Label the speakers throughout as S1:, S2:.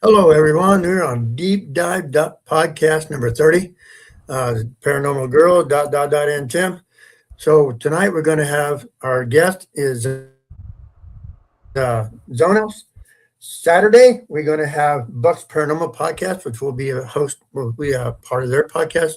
S1: Hello, everyone. We're on Deep Dive Podcast number 30, Paranormal Girl, and Tim. So tonight we're going to have our guest is Zonos. Saturday, we're going to have Buck's Paranormal Podcast, which will be will be a part of their podcast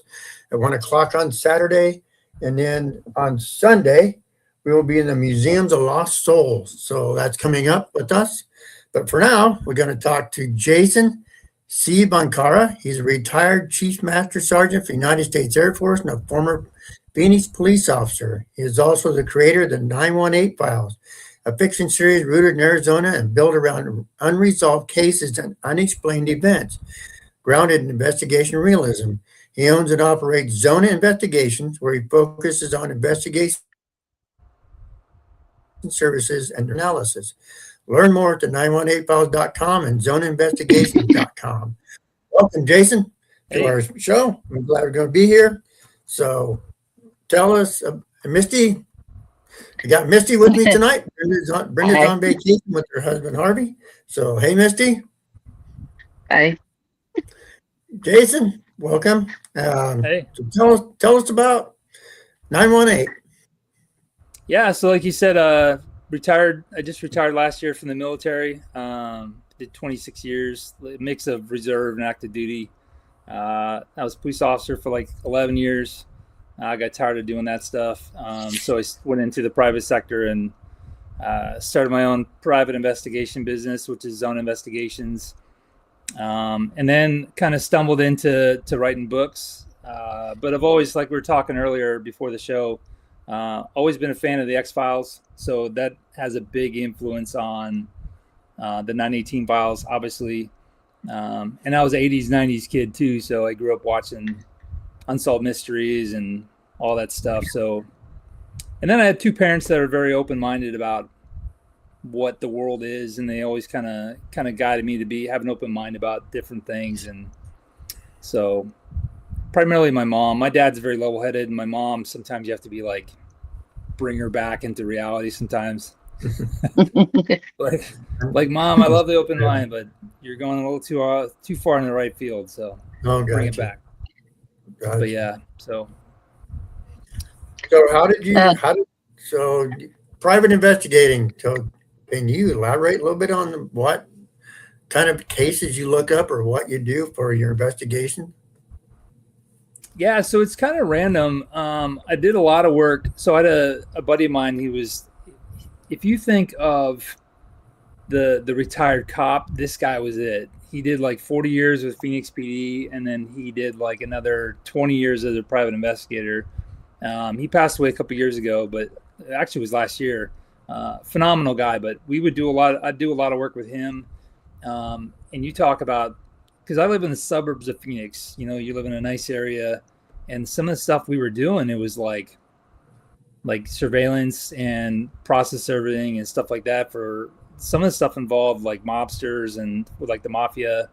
S1: at 1 o'clock on Saturday. And then on Sunday, we will be in the Museums of Lost Souls. So that's coming up with us. But for now, we're going to talk to Jason C. Bankara. He's a retired Chief Master Sergeant for the United States Air Force and a former Phoenix police officer. He is also the creator of the 918 Files, a fiction series rooted in Arizona and built around unresolved cases and unexplained events, grounded in investigation realism. He owns and operates Zona Investigations, where he focuses on investigation services and analysis. Learn more at the 918files.com and zonainvestigations.com. Welcome, Jason, to our show. I'm glad we're going to be here. So tell us, Misty, I got Misty with me tonight. Brenda's on vacation with her husband, Harvey. So, hey, Misty.
S2: Hi.
S1: Jason, welcome.
S3: Hey.
S1: So tell us about 918.
S3: Yeah, so like you said, retired. I just retired last year from the military. Did 26 years, a mix of reserve and active duty. I was a police officer for like 11 years. I got tired of doing that stuff. So I went into the private sector and started my own private investigation business, which is Zona Investigations. And then kind of stumbled into writing books. But I've always, like we were talking earlier before the show, always been a fan of the X-Files. So that has a big influence on the 918 Files, obviously. And I was an 80s, 90s kid too. So I grew up watching Unsolved Mysteries and all that stuff. So, and then I had two parents that are very open-minded about what the world is, and they always kind of guided me to have an open mind about different things. And so primarily my mom. My dad's very level-headed, and my mom, sometimes you have to be like, bring her back into reality sometimes. like Mom, I love the open mind, but you're going a little too far in the right field, so bring it back. Gotcha. But yeah, so
S1: private investigating, so can you elaborate a little bit on what kind of cases you look up or what you do for your investigation?
S3: Yeah, so it's kind of random. I did a lot of work. So I had a buddy of mine. If you think of the retired cop, this guy was it. He did like 40 years with Phoenix PD, and then he did like another 20 years as a private investigator. He passed away a couple years ago, but it actually was last year. Phenomenal guy, but I'd do a lot of work with him. And you talk about, because I live in the suburbs of Phoenix, you live in a nice area, and some of the stuff we were doing, it was like surveillance and process serving and stuff like that. For some of the stuff involved like mobsters and with like the mafia.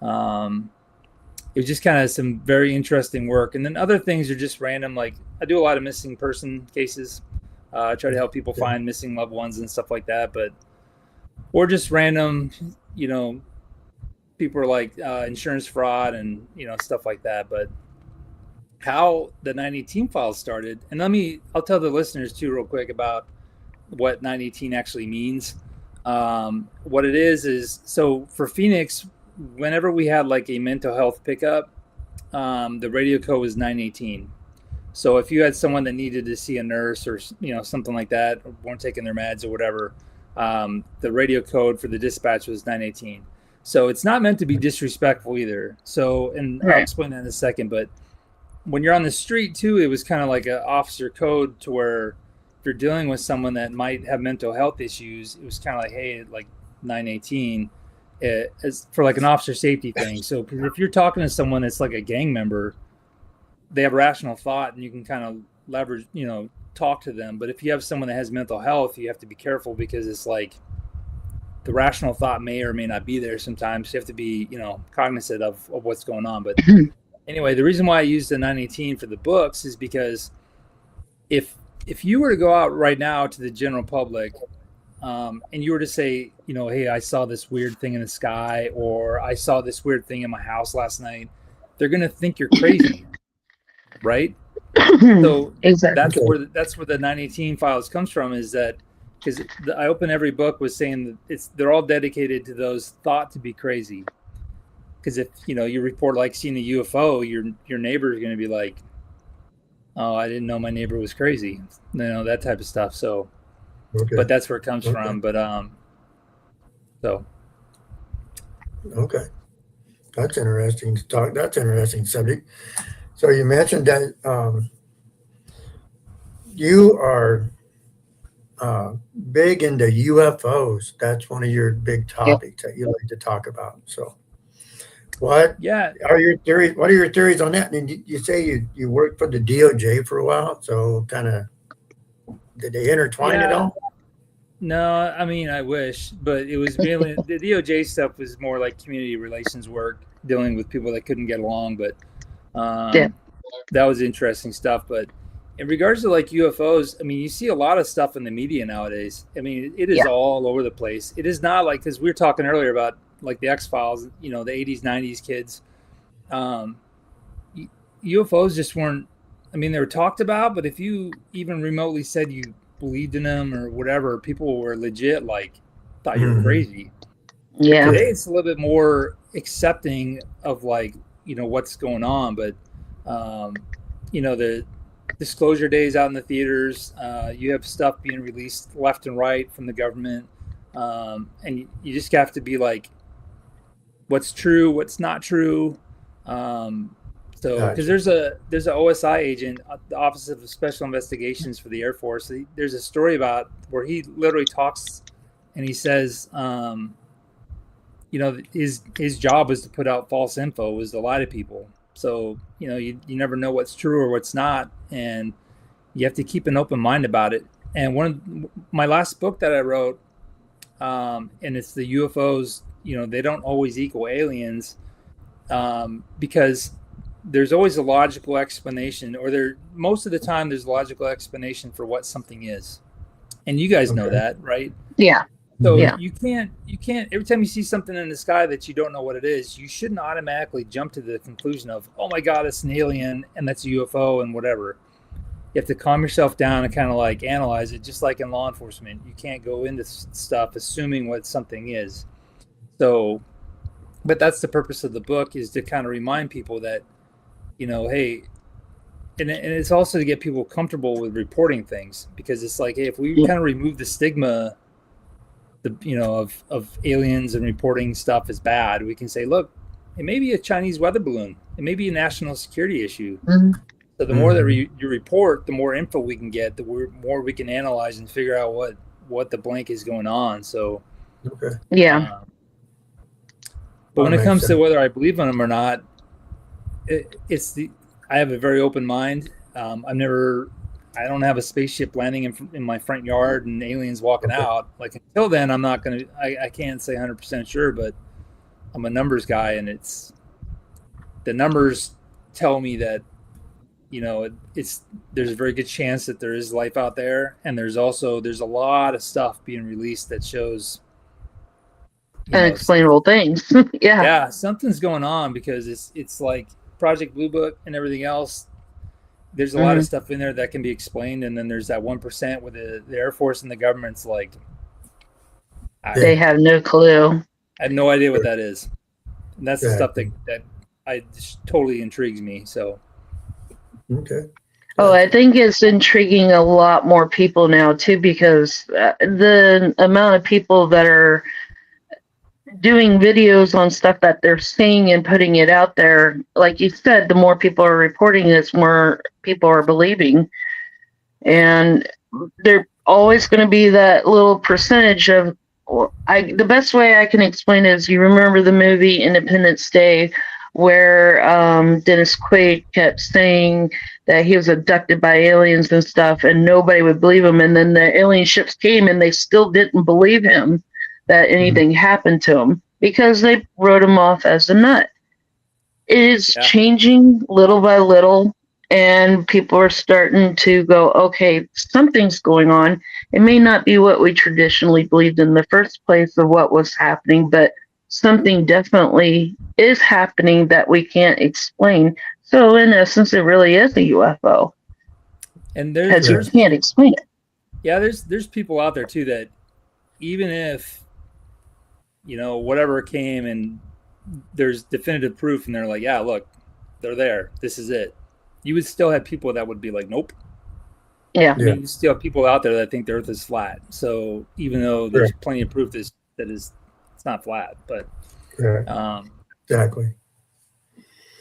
S3: It was just kind of some very interesting work. And then other things are just random. Like I do a lot of missing person cases. I try to help people find missing loved ones and stuff like that, or just random, people are like insurance fraud and stuff like that. But how the 918 Files started, and I'll tell the listeners too real quick about what 918 actually means. What it is so for Phoenix, whenever we had like a mental health pickup, the radio code was 918. So if you had someone that needed to see a nurse or something like that, or weren't taking their meds or whatever, the radio code for the dispatch was 918. So it's not meant to be disrespectful either. So, and I'll explain that in a second, but when you're on the street too, it was kind of like an officer code to where if you're dealing with someone that might have mental health issues, it was kind of like, hey, like 918 is for like an officer safety thing. So if you're talking to someone that's like a gang member, they have rational thought and you can kind of leverage, talk to them. But if you have someone that has mental health, you have to be careful because it's like the rational thought may or may not be there sometimes. You have to be, cognizant of what's going on. But anyway, the reason why I used the 918 for the books is because if you were to go out right now to the general public, and you were to say, hey, I saw this weird thing in the sky, or I saw this weird thing in my house last night, they're going to think you're crazy, right? So
S2: Exactly.
S3: that's where the 918 files comes from, is that because I open every book with saying that they're all dedicated to those thought to be crazy. Because if you report like seeing a UFO, your neighbor is going to be like, oh, I didn't know my neighbor was crazy, that type of stuff. So,
S1: Okay.
S3: but that's where it comes from. But so
S1: Okay, that's interesting to talk. That's an interesting subject. So you mentioned that you are big into UFOs. That's one of your big topics that you like to talk about. So, what
S3: yeah,
S1: are your theories? What are your theories on that? And you say you worked for the DOJ for a while. So, kind of, did they intertwine at all?
S3: No, I mean, I wish, but it was mainly the DOJ stuff was more like community relations work, dealing with people that couldn't get along. But that was interesting stuff. But in regards to like UFOs, I mean, you see a lot of stuff in the media nowadays. I mean, it is all over the place. It is not like, because we were talking earlier about like the X-Files, the 80s, 90s kids. UFOs just weren't, I mean, they were talked about, but if you even remotely said you believed in them or whatever, people were legit like thought you were crazy.
S2: Yeah.
S3: Today it's a little bit more accepting of like what's going on, but the disclosure days out in the theaters, you have stuff being released left and right from the government, and you just have to be like, what's true, what's not true. So, because there's an OSI agent, the Office of Special Investigations for the Air Force. There's a story about where he literally talks, and he says, his job was to put out false info, was to lie to people. So, you never know what's true or what's not, and you have to keep an open mind about it. And one of my last book that I wrote, and it's the UFOs. They don't always equal aliens, because there's always a logical explanation, or most of the time there's a logical explanation for what something is, and you guys know that, right?
S2: Yeah.
S3: So you can't every time you see something in the sky that you don't know what it is, you shouldn't automatically jump to the conclusion of, oh my god, it's an alien and that's a UFO and whatever. You have to calm yourself down and kind of like analyze it, just like in law enforcement. You can't go into stuff assuming what something is. So, but that's the purpose of the book, is to kind of remind people that, hey, and it's also to get people comfortable with reporting things, because it's like, hey, if we kind of remove the stigma, of aliens and reporting stuff is bad, we can say, look, it may be a Chinese weather balloon, it may be a national security issue. So the more that you report, the more info we can get, the more we can analyze and figure out what the blank is going on. So but when it comes to whether I believe in them or not, I have a very open mind. I don't have a spaceship landing in my front yard and aliens walking out. Like, until then, I'm not going to, I can't say 100% sure, but I'm a numbers guy, and the numbers tell me that, there's a very good chance that there is life out there. And there's a lot of stuff being released that shows
S2: unexplainable things.
S3: Yeah, something's going on, because it's like Project Blue Book and everything else. There's a lot of stuff in there that can be explained, and then there's that 1% where the Air Force and the government's like,
S2: they have no clue.
S3: I have no idea what that is. And that's the stuff that just totally intrigues me. So
S2: I think it's intriguing a lot more people now too, because the amount of people that are doing videos on stuff that they're seeing and putting it out there, like you said, the more people are reporting this, more people are believing. And they're always going to be that little percentage of, the best way I can explain it is, you remember the movie Independence Day, where Dennis Quaid kept saying that he was abducted by aliens and stuff, and nobody would believe him. And then the alien ships came and they still didn't believe him that anything happened to him, because they wrote him off as a nut. It is changing little by little, and people are starting to go, okay, something's going on. It may not be what we traditionally believed in the first place of what was happening, but something definitely is happening that we can't explain. So in essence, it really is a UFO
S3: And
S2: because you
S3: there's
S2: can't explain it.
S3: yeah, there's people out there too that even if whatever came and there's definitive proof and they're like, yeah, look, they're there, this is it, you would still have people that would be like, nope.
S2: Yeah.
S3: I mean, you still have people out there that think the earth is flat. So even though there's plenty of proof that it's not flat, but
S1: exactly.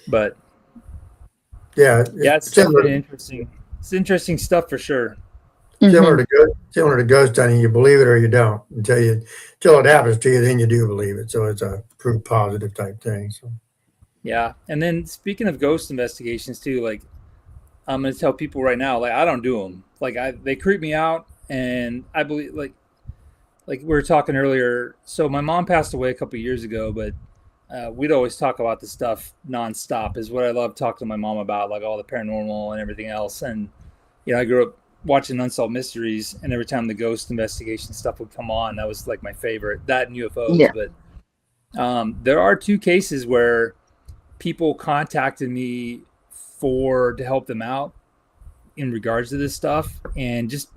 S3: But
S1: yeah,
S3: it's definitely interesting. It's interesting stuff for sure.
S1: Similar to ghost hunting, you believe it or you don't until it happens to you. Then you do believe it. So it's a proof positive type thing. So
S3: yeah, and then speaking of ghost investigations too, like I'm going to tell people right now, like I don't do them. Like they creep me out, and I believe like we were talking earlier. So my mom passed away a couple of years ago, but we'd always talk about this stuff nonstop. Is what I love talking to my mom about, like all the paranormal and everything else. And I grew up watching Unsolved Mysteries, and every time the ghost investigation stuff would come on, that was like my favorite. That and UFOs. Yeah. But there are 2 cases where people contacted me to help them out in regards to this stuff, and just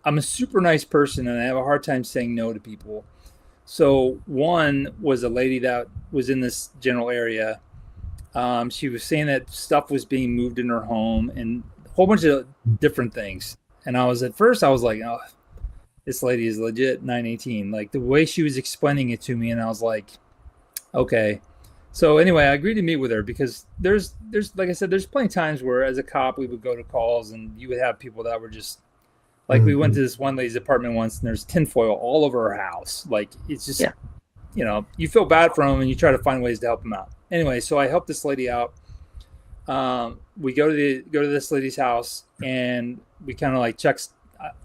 S3: I'm a super nice person, and I have a hard time saying no to people. So one was a lady that was in this general area. She was saying that stuff was being moved in her home and a whole bunch of different things. And at first I was like, oh, this lady is legit 918. Like the way she was explaining it to me, and I was like, okay. So anyway, I agreed to meet with her because there's like I said, there's plenty of times where as a cop we would go to calls and you would have people that were just like, we went to this one lady's apartment once and there's tinfoil all over her house. Like it's just, you feel bad for them and you try to find ways to help them out. Anyway, so I helped this lady out. We go to this lady's house and we kind of like checked.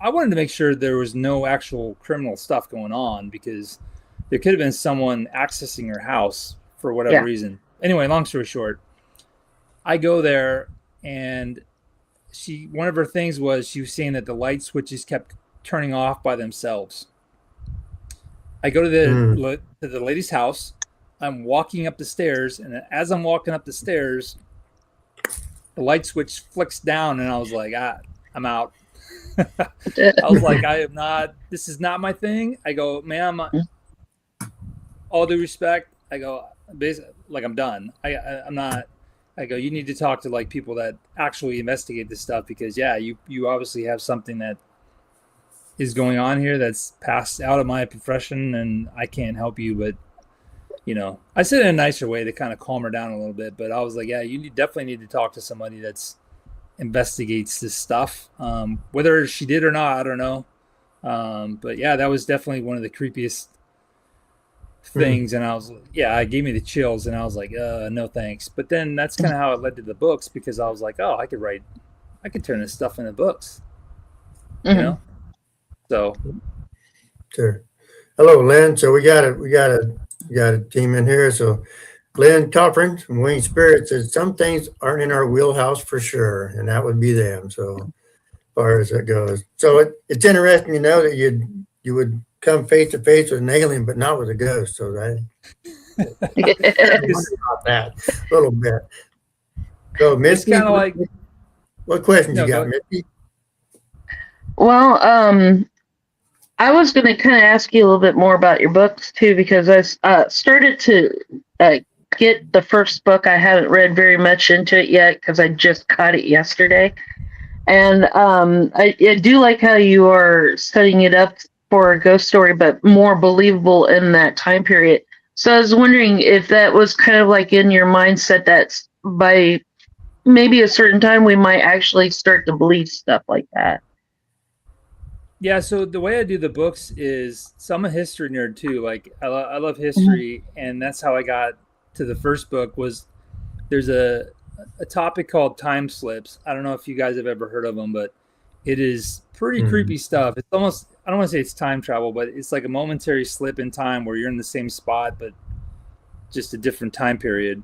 S3: I wanted to make sure there was no actual criminal stuff going on because there could have been someone accessing her house for whatever reason. Anyway, long story short, I go there and one of her things was she was saying that the light switches kept turning off by themselves. I go to the lady's house. I'm walking up the stairs, and as I'm walking up the stairs, the light switch flicks down, and I was like, I'm out. I was like, I am not. This is not my thing. I go, ma'am. All due respect, I go, basically, like I'm done. I'm not. I go, you need to talk to like people that actually investigate this stuff because you obviously have something that is going on here that's passed out of my profession and I can't help you. But I said it in a nicer way to kind of calm her down a little bit. But I was like, you definitely need to talk to somebody that's investigates this stuff. Whether she did or not, I don't know. But that was definitely one of the creepiest things, and I was it gave me the chills, and I was like, no thanks. But then that's kind of how it led to the books because I was like, I could turn this stuff into books, So
S1: sure. Hello, Lynn. So we got a team in here. So Lynn Coffrin from Wing Spirit says some things aren't in our wheelhouse for sure, and that would be them. So as far as it goes, so it's interesting, that you would come face to face with an alien, but not with a ghost. So that about that a little bit. So Misty,
S3: kind of like,
S1: what questions you got, Misty?
S2: Well, I was going to kind of ask you a little bit more about your books too, because I started to get the first book. I haven't read very much into it yet because I just caught it yesterday. And I do like how you are setting it up for a ghost story, but more believable in that time period. So I was wondering if that was kind of like in your mindset that by maybe a certain time we might actually start to believe stuff like that.
S3: Yeah, so the way I do the books is, so I'm a history nerd too. Like I love history, and that's how I got to the first book. Was there's a topic called time slips. I don't know if you guys have ever heard of them, but it is pretty creepy stuff. It's almost, I don't want to say it's time travel, but it's like a momentary slip in time where you're in the same spot, but just a different time period.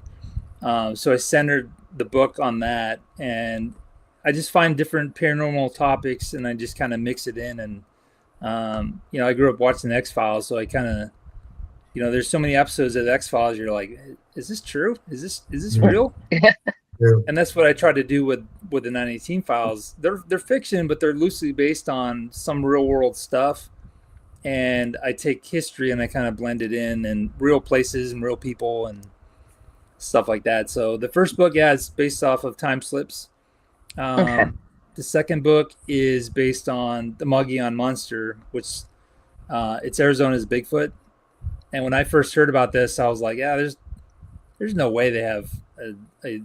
S3: So I centered the book on that, and I just find different paranormal topics and I just kind of mix it in. And I grew up watching the X-Files, so I kind of, there's so many episodes of the X-Files. You're like, is this true? Is this real?
S1: Yeah.
S3: And that's what I try to do with the 918 files. They're fiction, but they're loosely based on some real world stuff. And I take history and I kind of blend it in, and real places and real people and stuff like that. So the first book, is based off of time slips.
S2: Okay.
S3: The second book is based on the Mogollon Monster, which it's Arizona's Bigfoot. And when I first heard about this, I was like, yeah, there's no way they have a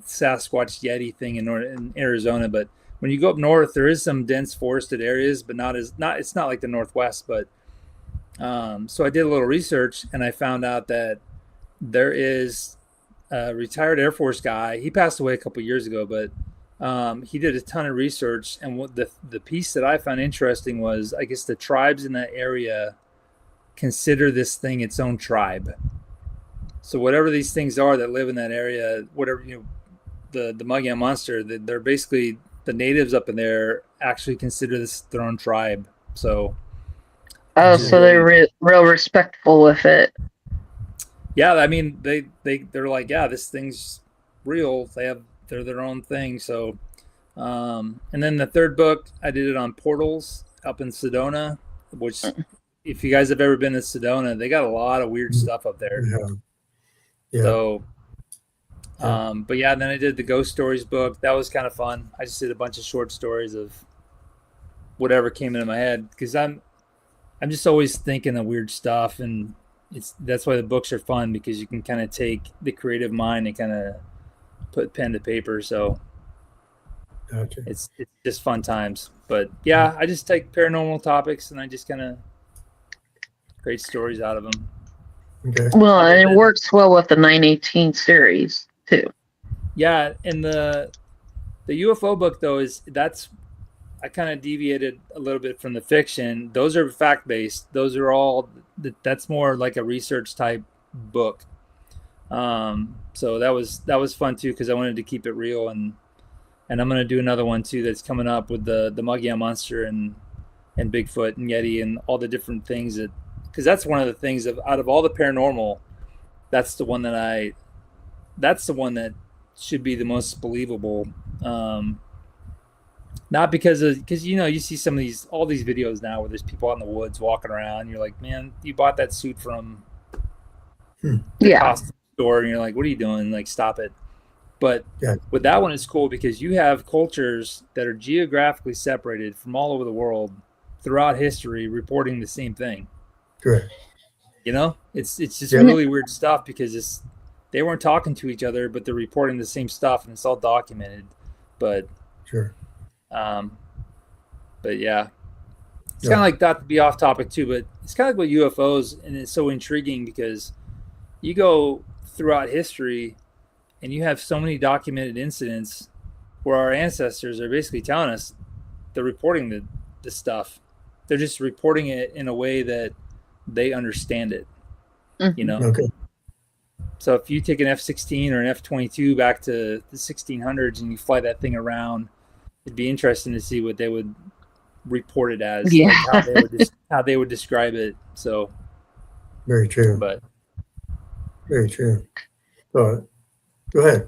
S3: Sasquatch Yeti thing in Arizona. But when you go up north, there is some dense forested areas, but it's not like the Northwest. But so I did a little research and I found out that there is a retired Air Force guy. He passed away a couple years ago, but he did a ton of research. And what the piece that I found interesting was, I guess the tribes in that area consider this thing its own tribe. So whatever these things are that live in that area, whatever, the Mogollon Monster, they're basically, the natives up in there actually consider this their own tribe. So
S2: so they're real respectful with it.
S3: Yeah, I mean they're like, yeah, this thing's real. They're their own thing. So and then the third book, I did it on portals up in Sedona, which if you guys have ever been to Sedona, they got a lot of weird stuff up there.
S1: Yeah.
S3: So but yeah, then I did the Ghost Stories book. That was kind of fun. I just did a bunch of short stories of whatever came into my head, because I'm just always thinking of weird stuff, and that's why the books are fun, because you can kind of take the creative mind and kind of put pen to paper. So
S1: Gotcha.
S3: it's just fun times. But yeah, I just take paranormal topics and I just kind of create stories out of them.
S1: Okay.
S2: Well, and it works well with the 918 series too.
S3: Yeah, and the UFO book though I kind of deviated a little bit from the fiction. Those are fact-based. Those are all, that's more like a research type book. So that was fun too, because I wanted to keep it real, and I'm going to do another one too that's coming up with the Mogollon Monster and Bigfoot and Yeti and all the different things because that's one of the things out of all the paranormal, that's the one that should be the most believable. Not because you see some of all these videos now where there's people out in the woods walking around, and you're like, man, you bought that suit from the costume store, and you're like, what are you doing? Like, stop it. But with that one, it's cool because you have cultures that are geographically separated from all over the world throughout history reporting the same thing.
S1: Correct.
S3: It's just really weird stuff, because they weren't talking to each other, but they're reporting the same stuff, and it's all documented. But
S1: sure.
S3: But yeah, it's kind of like, not to be off topic too, but it's kind of like with UFOs, and it's so intriguing because you go throughout history and you have so many documented incidents where our ancestors are basically telling us they're reporting the stuff. They're just reporting it in a way that they understand it,
S1: Okay.
S3: So if you take an F-16 or an F-22 back to the 1600s and you fly that thing around, it'd be interesting to see what they would report it as, like how they would describe it. So
S1: very true.
S3: But
S1: very true. Go ahead.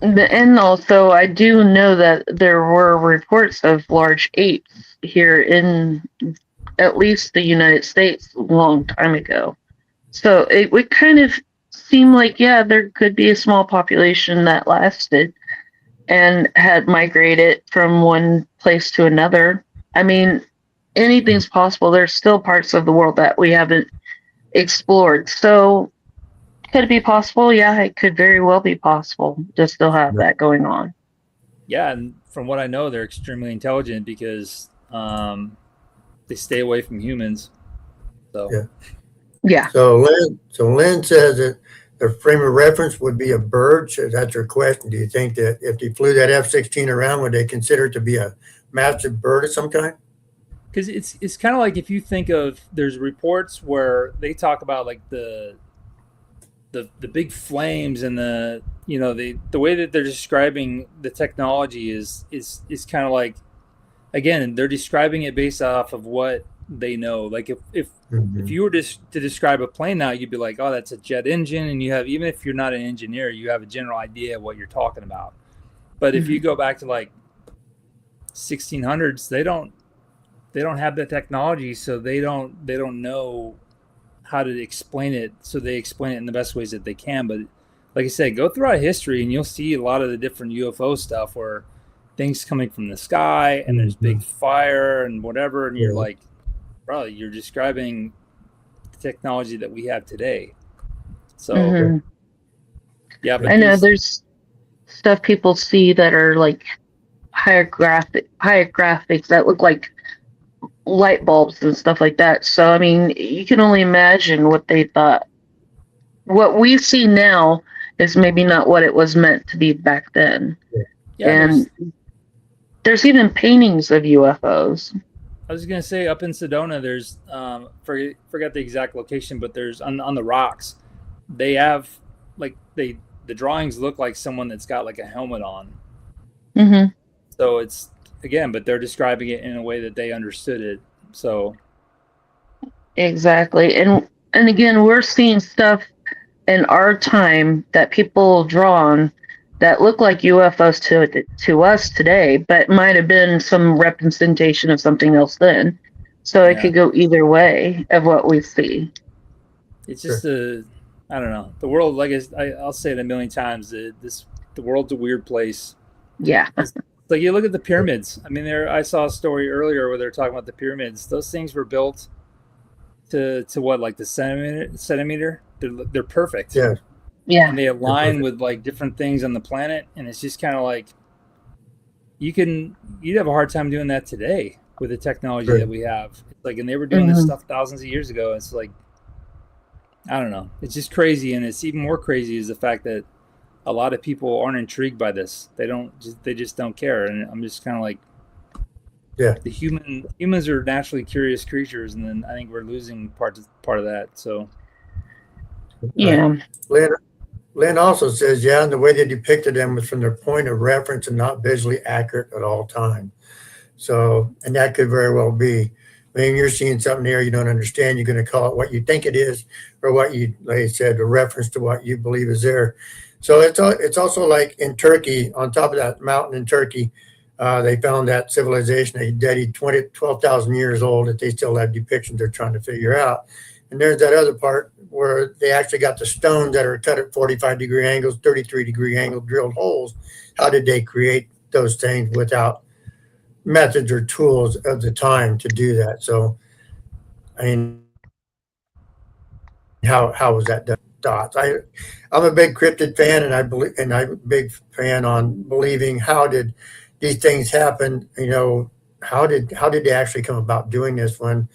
S2: And also, I do know that there were reports of large apes here in at least the United States a long time ago. So it would kind of seem like, there could be a small population that lasted and had migrated from one place to another. I mean, anything's possible. There's still parts of the world that we haven't explored. So could it be possible? Yeah, it could very well be possible to still have that going on.
S3: Yeah, and from what I know, they're extremely intelligent because they stay away from humans. So
S2: yeah.
S1: So Lynn says that the frame of reference would be a bird. So that's her question. Do you think that if they flew that F-16 around, would they consider it to be a massive bird of some kind?
S3: Because it's kind of like, if you think of, there's reports where they talk about like the big flames and the the way that they're describing the technology is kind of like, again, they're describing it based off of what they know. Like if you were to describe a plane now, you'd be like, oh, that's a jet engine, and you have, even if you're not an engineer, you have a general idea of what you're talking about. But if you go back to like 1600s, they don't have the technology, so they don't know how to explain it. So they explain it in the best ways that they can. But like I said, go throughout history and you'll see a lot of the different UFO stuff where things coming from the sky and there's big fire and whatever, and you're like, bro, you're describing the technology that we have today. So yeah, but
S2: I know there's stuff people see that are like higher graphics that look like light bulbs and stuff like that. So I mean, you can only imagine what they thought. What we see now is maybe not what it was meant to be back then.
S3: Yeah,
S2: and there's even paintings of UFOs.
S3: I was gonna say, up in Sedona, there's forget the exact location, but there's on the rocks, they have like the drawings look like someone that's got like a helmet on. So it's, again, but they're describing it in a way that they understood it. So
S2: exactly, and again, we're seeing stuff in our time that people draw on that look like UFOs to us today, but might have been some representation of something else then. So it could go either way of what we see.
S3: It's just I don't know. The world, like I'll say it a million times, the world's a weird place.
S2: Yeah.
S3: Like, you look at the pyramids. I mean, I saw a story earlier where they're talking about the pyramids. Those things were built to what, like the centimeter? They're perfect.
S1: Yeah.
S2: Yeah.
S3: And they align with like different things on the planet, and it's just kind of like you'd have a hard time doing that today with the technology that we have. Like, and they were doing this stuff thousands of years ago. It's like, I don't know. It's just crazy, and it's even more crazy is the fact that a lot of people aren't intrigued by this. They just don't care. And I'm just kind of like, the humans are naturally curious creatures, and then I think we're losing part of that. So
S2: yeah.
S1: Lynn also says, and the way they depicted them was from their point of reference and not visually accurate at all times. So, and that could very well be. I mean, you're seeing something here you don't understand, you're going to call it what you think it is, or what you, like I said, a reference to what you believe is there. So it's also like in Turkey, on top of that mountain in Turkey, they found that civilization, a dead 12,000 years old, that they still have depictions they're trying to figure out. And there's that other part where they actually got the stones that are cut at 45-degree angles, 33-degree angle drilled holes. How did they create those things without methods or tools of the time to do that? So, I mean, how was that done? Dots. I'm a big cryptid fan, and I'm a big fan on believing how did these things happen. You know, how did they actually come about doing this when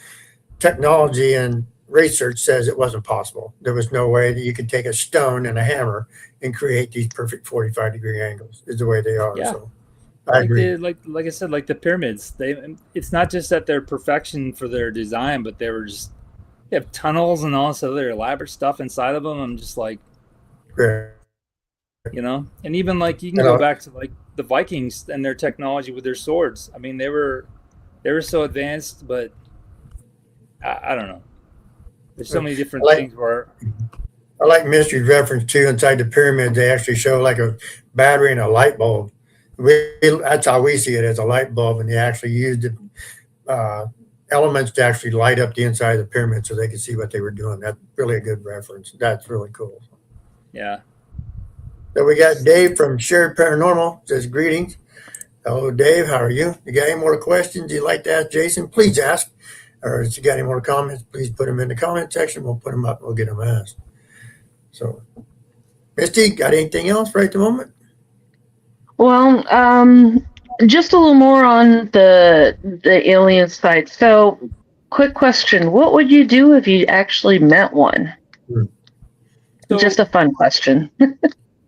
S1: technology and research says it wasn't possible? There was no way that you could take a stone and a hammer and create these perfect 45-degree angles. Is the way they are.
S3: Yeah.
S1: So I agree.
S3: Like I said, like the pyramids, it's not just that they're perfection for their design, but they have tunnels and all this other elaborate stuff inside of them. I'm just like, you know, and even like you can go back to like the Vikings and their technology with their swords. I mean, they were so advanced, but I don't know. There's so many different things where
S1: I like Mystery's reference too. Inside the pyramid, they actually show like a battery and a light bulb. That's how we see it, as a light bulb, and they actually used it. Elements to actually light up the inside of the pyramid so they could see what they were doing. That's really a good reference. That's really cool.
S3: Yeah.
S1: So we got Dave from Shared Paranormal, says greetings. Hello, Dave. How are you? You got any more questions you'd like to ask Jason? Please ask. Or if you got any more comments, please put them in the comment section. We'll put them up. We'll get them asked. So, Misty, got anything else right at the moment?
S2: Well, just a little more on the alien side. So, quick question: what would you do if you actually met one?
S3: So,
S2: just a fun question.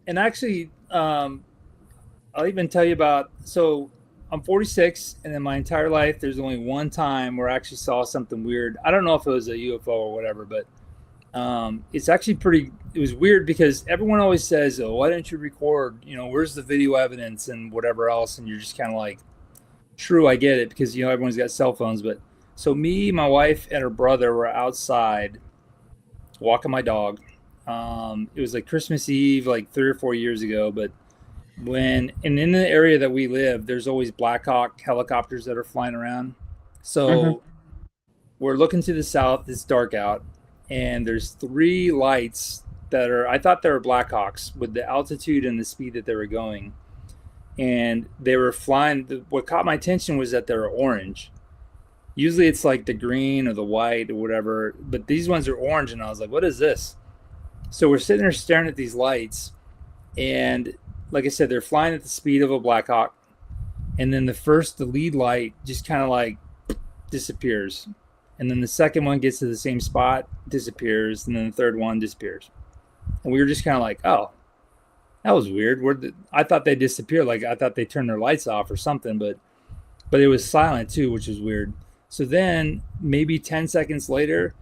S3: And actually, I'll even tell you about. So, I'm 46, and in my entire life, there's only one time where I actually saw something weird. I don't know if it was a UFO or whatever, but It's actually it was weird because everyone always says, oh, why didn't you record? Where's the video evidence and whatever else? And you're just kind of like, true, I get it, because, everyone's got cell phones. But so me, my wife, and her brother were outside walking my dog. It was like Christmas Eve, like 3 or 4 years ago. But and in the area that we live, there's always Black Hawk helicopters that are flying around. So we're looking to the south. It's dark out, and there's 3 lights that I thought they were Black Hawks with the altitude and the speed that they were going. And they were flying. What caught my attention was that they were orange. Usually it's like the green or the white or whatever, but these ones are orange. And I was like, what is this? So we're sitting there staring at these lights. And like I said, they're flying at the speed of a Black Hawk. And then the lead light just kind of like disappears. And then the second one gets to the same spot, disappears. And then the third one disappears. And we were just kind of like, oh, that was weird. I thought they disappeared. Like I thought they turned their lights off or something, but it was silent too, which was weird. So then maybe 10 seconds later,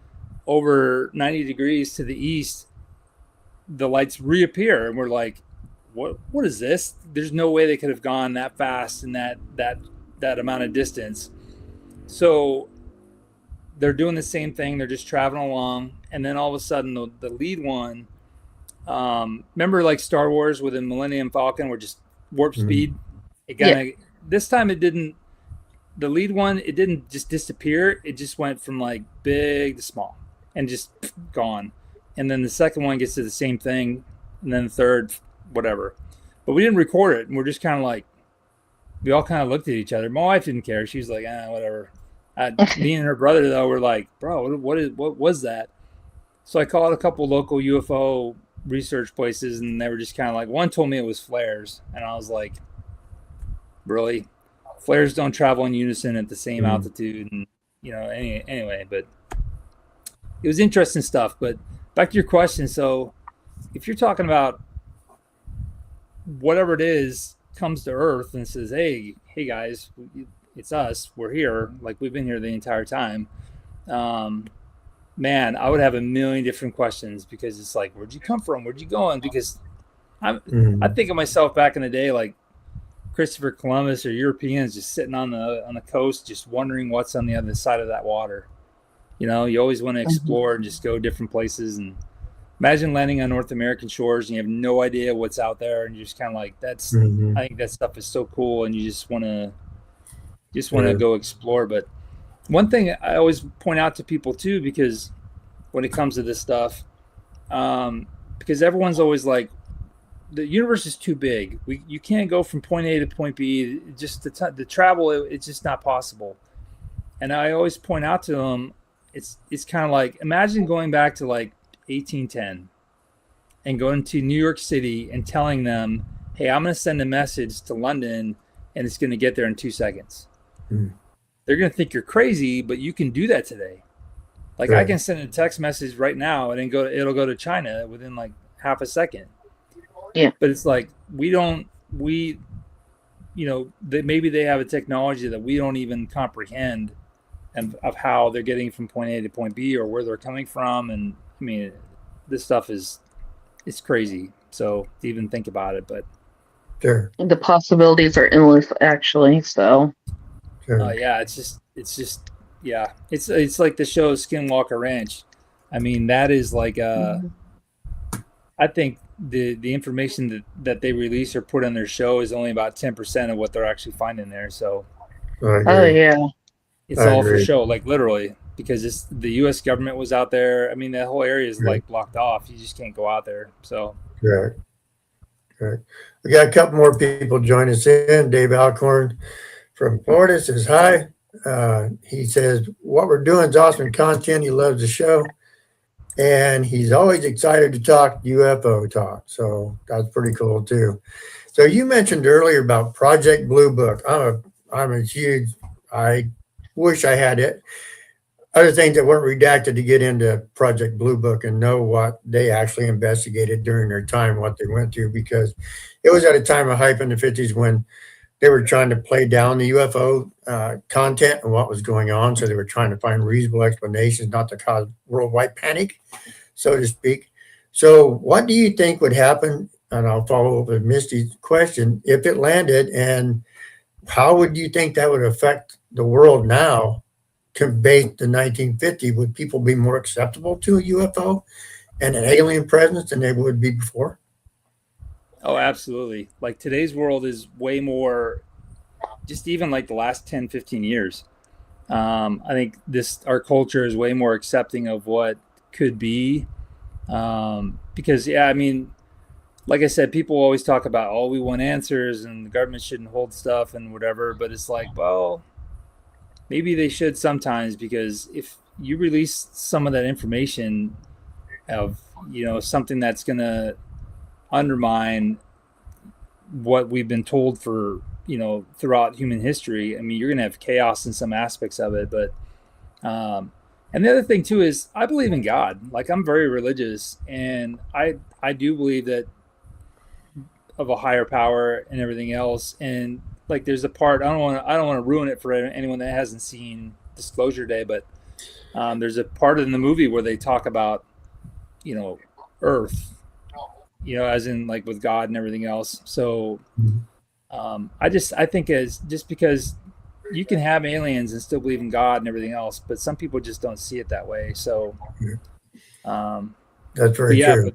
S3: over 90 degrees to the east, the lights reappear. And we're like, what is this? There's no way they could have gone that fast in that amount of distance. So they're doing the same thing. They're just traveling along. And then all of a sudden the lead one, remember like Star Wars with the Millennium Falcon where just warp speed? It kind of, this time it didn't, the lead one, it didn't just disappear. It just went from like big to small and just gone. And then the second one gets to the same thing. And then the third, whatever. But we didn't record it. And we're just kind of like, we all kind of looked at each other. My wife didn't care. She was like, whatever. Me and her brother, though, were like, bro, what was that? So I called a couple local UFO research places, and they were just kind of like, one told me it was flares. And I was like, really? Flares don't travel in unison at the same altitude. And, anyway, but it was interesting stuff. But back to your question. So if you're talking about whatever it is comes to Earth and says, hey guys, it's us, we're here, like we've been here the entire time, man, I would have a million different questions, because it's like, where'd you come from, where'd you going? Because I think of myself back in the day like Christopher Columbus or Europeans just sitting on the coast just wondering what's on the other side of that water. You always want to explore and just go different places. And imagine landing on North American shores and you have no idea what's out there, and you're just kind of like, I think that stuff is so cool, and you just want to go explore. But one thing I always point out to people too, because when it comes to this stuff, because everyone's always like, the universe is too big. You can't go from point A to point B. Just the travel, it's just not possible. And I always point out to them, it's kind of like, imagine going back to like 1810 and going to New York City and telling them, hey, I'm going to send a message to London and it's going to get there in 2 seconds. They're going to think you're crazy, but you can do that today. Like I can send a text message right now and then it'll go to China within like half a second.
S2: Yeah.
S3: But it's like, maybe they have a technology that we don't even comprehend, and of how they're getting from point A to point B or where they're coming from. And I mean, this stuff it's crazy. So to even think about it, but
S2: the possibilities are endless, actually. So
S3: yeah, it's just yeah, it's like the show Skinwalker Ranch. I mean, that is like I think the information that they release or put on their show is only about 10% of what they're actually finding there. So it's all for show, like literally, because the U.S. government was out there. I mean, that whole area is like blocked off. You just can't go out there. So
S1: Correct. We got a couple more people join us in. Dave Alcorn from Florida says hi. He says, what we're doing is awesome content. He loves the show. And he's always excited to talk UFO talk. So that's pretty cool too. So you mentioned earlier about Project Blue Book. I'm a huge, I wish I had it. Other things that weren't redacted to get into Project Blue Book and know what they actually investigated during their time, what they went through, because it was at a time of hype in the 50s when they were trying to play down the UFO content and what was going on. So they were trying to find reasonable explanations not to cause worldwide panic. so to speak. So what do you think would happen? And I'll follow up with Misty's question. If it landed, and how would you think that would affect the world now compared to 1950? Would people be more acceptable to a UFO and an alien presence than they would be before?
S3: Oh, absolutely. Like today's world is way more, just even like the last 10, 15 years. I think our culture is way more accepting of what could be. Because, yeah, I mean, like I said, people always talk about, oh, we want answers and the government shouldn't hold stuff and whatever. But it's like, well, maybe they should sometimes, because if you release some of that information of, something that's going to undermine what we've been told for, throughout human history, I mean, you're going to have chaos in some aspects of it. But, and the other thing too is I believe in God. Like, I'm very religious, and I do believe that of a higher power and everything else. And like, there's a part, I don't want to ruin it for anyone that hasn't seen Disclosure Day, but there's a part in the movie where they talk about, Earth, as in like with God and everything else. So I think as just because you can have aliens and still believe in God and everything else, but some people just don't see it that way. So
S1: that's very true.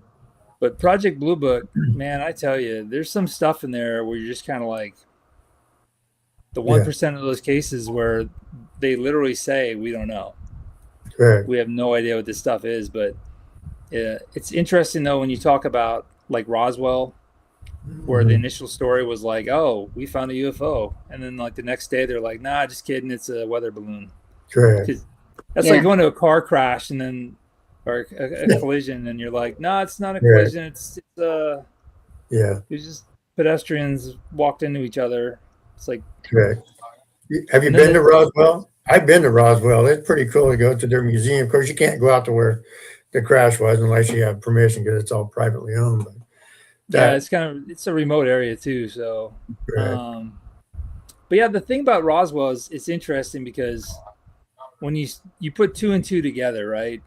S3: But Project Blue Book, man, I tell you, there's some stuff in there where you're just kind of like, the 1% of those cases where they literally say, we don't know.
S1: Correct.
S3: We have no idea what this stuff is. But it's interesting, though, when you talk about like Roswell, where the initial story was like, oh, we found a UFO. And then like the next day they're like, nah, just kidding. It's a weather balloon.
S1: Correct.
S3: That's like going to a car crash and then, or a collision, and you're like, no, it's not a collision. It's just pedestrians walked into each other. It's like,
S1: correct. Have you been to Roswell? I've been to Roswell. It's pretty cool to go to their museum. Of course, you can't go out to where the crash was unless you have permission, because it's all privately owned. But
S3: it's a remote area too. So, but yeah, the thing about Roswell is it's interesting because when you put two and two together, right?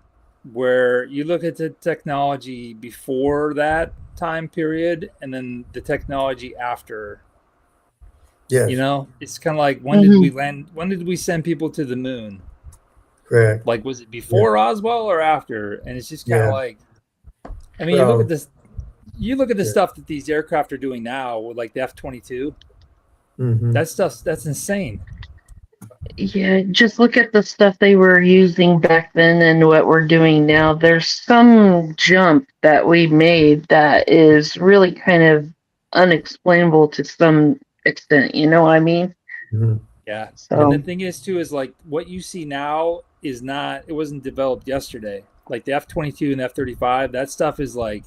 S3: Where you look at the technology before that time period and then the technology after.
S1: Yes.
S3: It's kind of like, when did we land? When did we send people to the moon?
S1: Correct.
S3: Like, was it before Roswell or after? And it's just kind of like, I mean, you look at this. You look at the stuff that these aircraft are doing now with like the F-22. That's insane.
S2: Yeah, just look at the stuff they were using back then and what we're doing now. There's some jump that we made that is really kind of unexplainable to some extent. You know what I mean?
S3: Yeah.
S2: So,
S3: and the thing is too, is like what you see now it wasn't developed yesterday. Like the F-22 and the F-35, that stuff is like,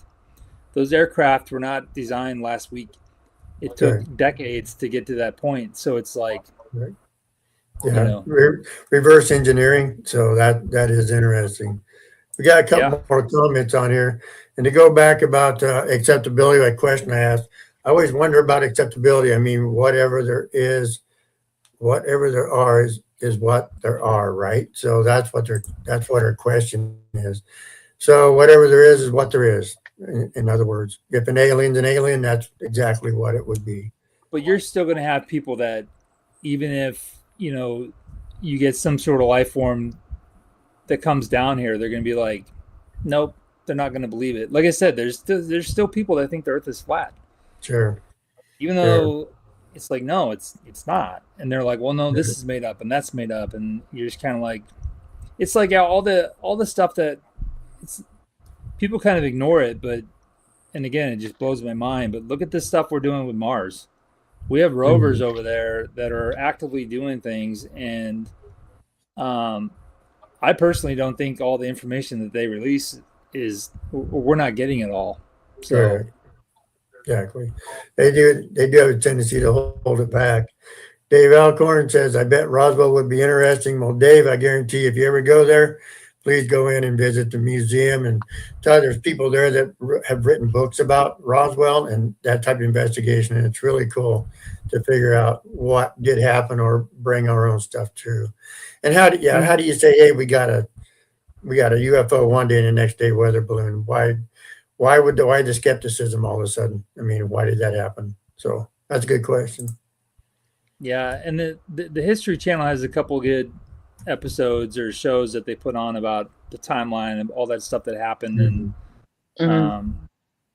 S3: those aircraft were not designed last week. It took decades to get to that point. So it's like,
S1: reverse engineering. So that is interesting. We got a couple more comments on here. And to go back about acceptability, like question I asked, I always wonder about acceptability. I mean, whatever there are is what there are, right? So that's what our question is. So whatever there is what there is. In other words, if an alien's an alien, that's exactly what it would be.
S3: But you're still going to have people that, even if, you get some sort of life form that comes down here, they're going to be like, nope, they're not going to believe it. Like I said, there's still people that think the earth is flat.
S1: Sure.
S3: Even though it's like, no, it's not. And they're like, well, no, this is made up and that's made up. And you're just kind of like, it's like all the stuff that people kind of ignore it, and again, it just blows my mind. But look at this stuff we're doing with Mars. We have rovers over there that are actively doing things, and I personally don't think all the information that they release we're not getting it all. So
S1: exactly, they do have a tendency to hold it back. Dave Alcorn says, I bet Roswell would be interesting. Well, Dave, I guarantee if you ever go there, please go in and visit the museum. And Todd, there's people there that have written books about Roswell and that type of investigation. And it's really cool to figure out what did happen or bring our own stuff through. And how do you say, hey, we gotta we got a UFO one day and the next day weather balloon. Why the skepticism all of a sudden? I mean, why did that happen? So that's a good question.
S3: Yeah, and the History Channel has a couple good episodes or shows that they put on about the timeline and all that stuff that happened. And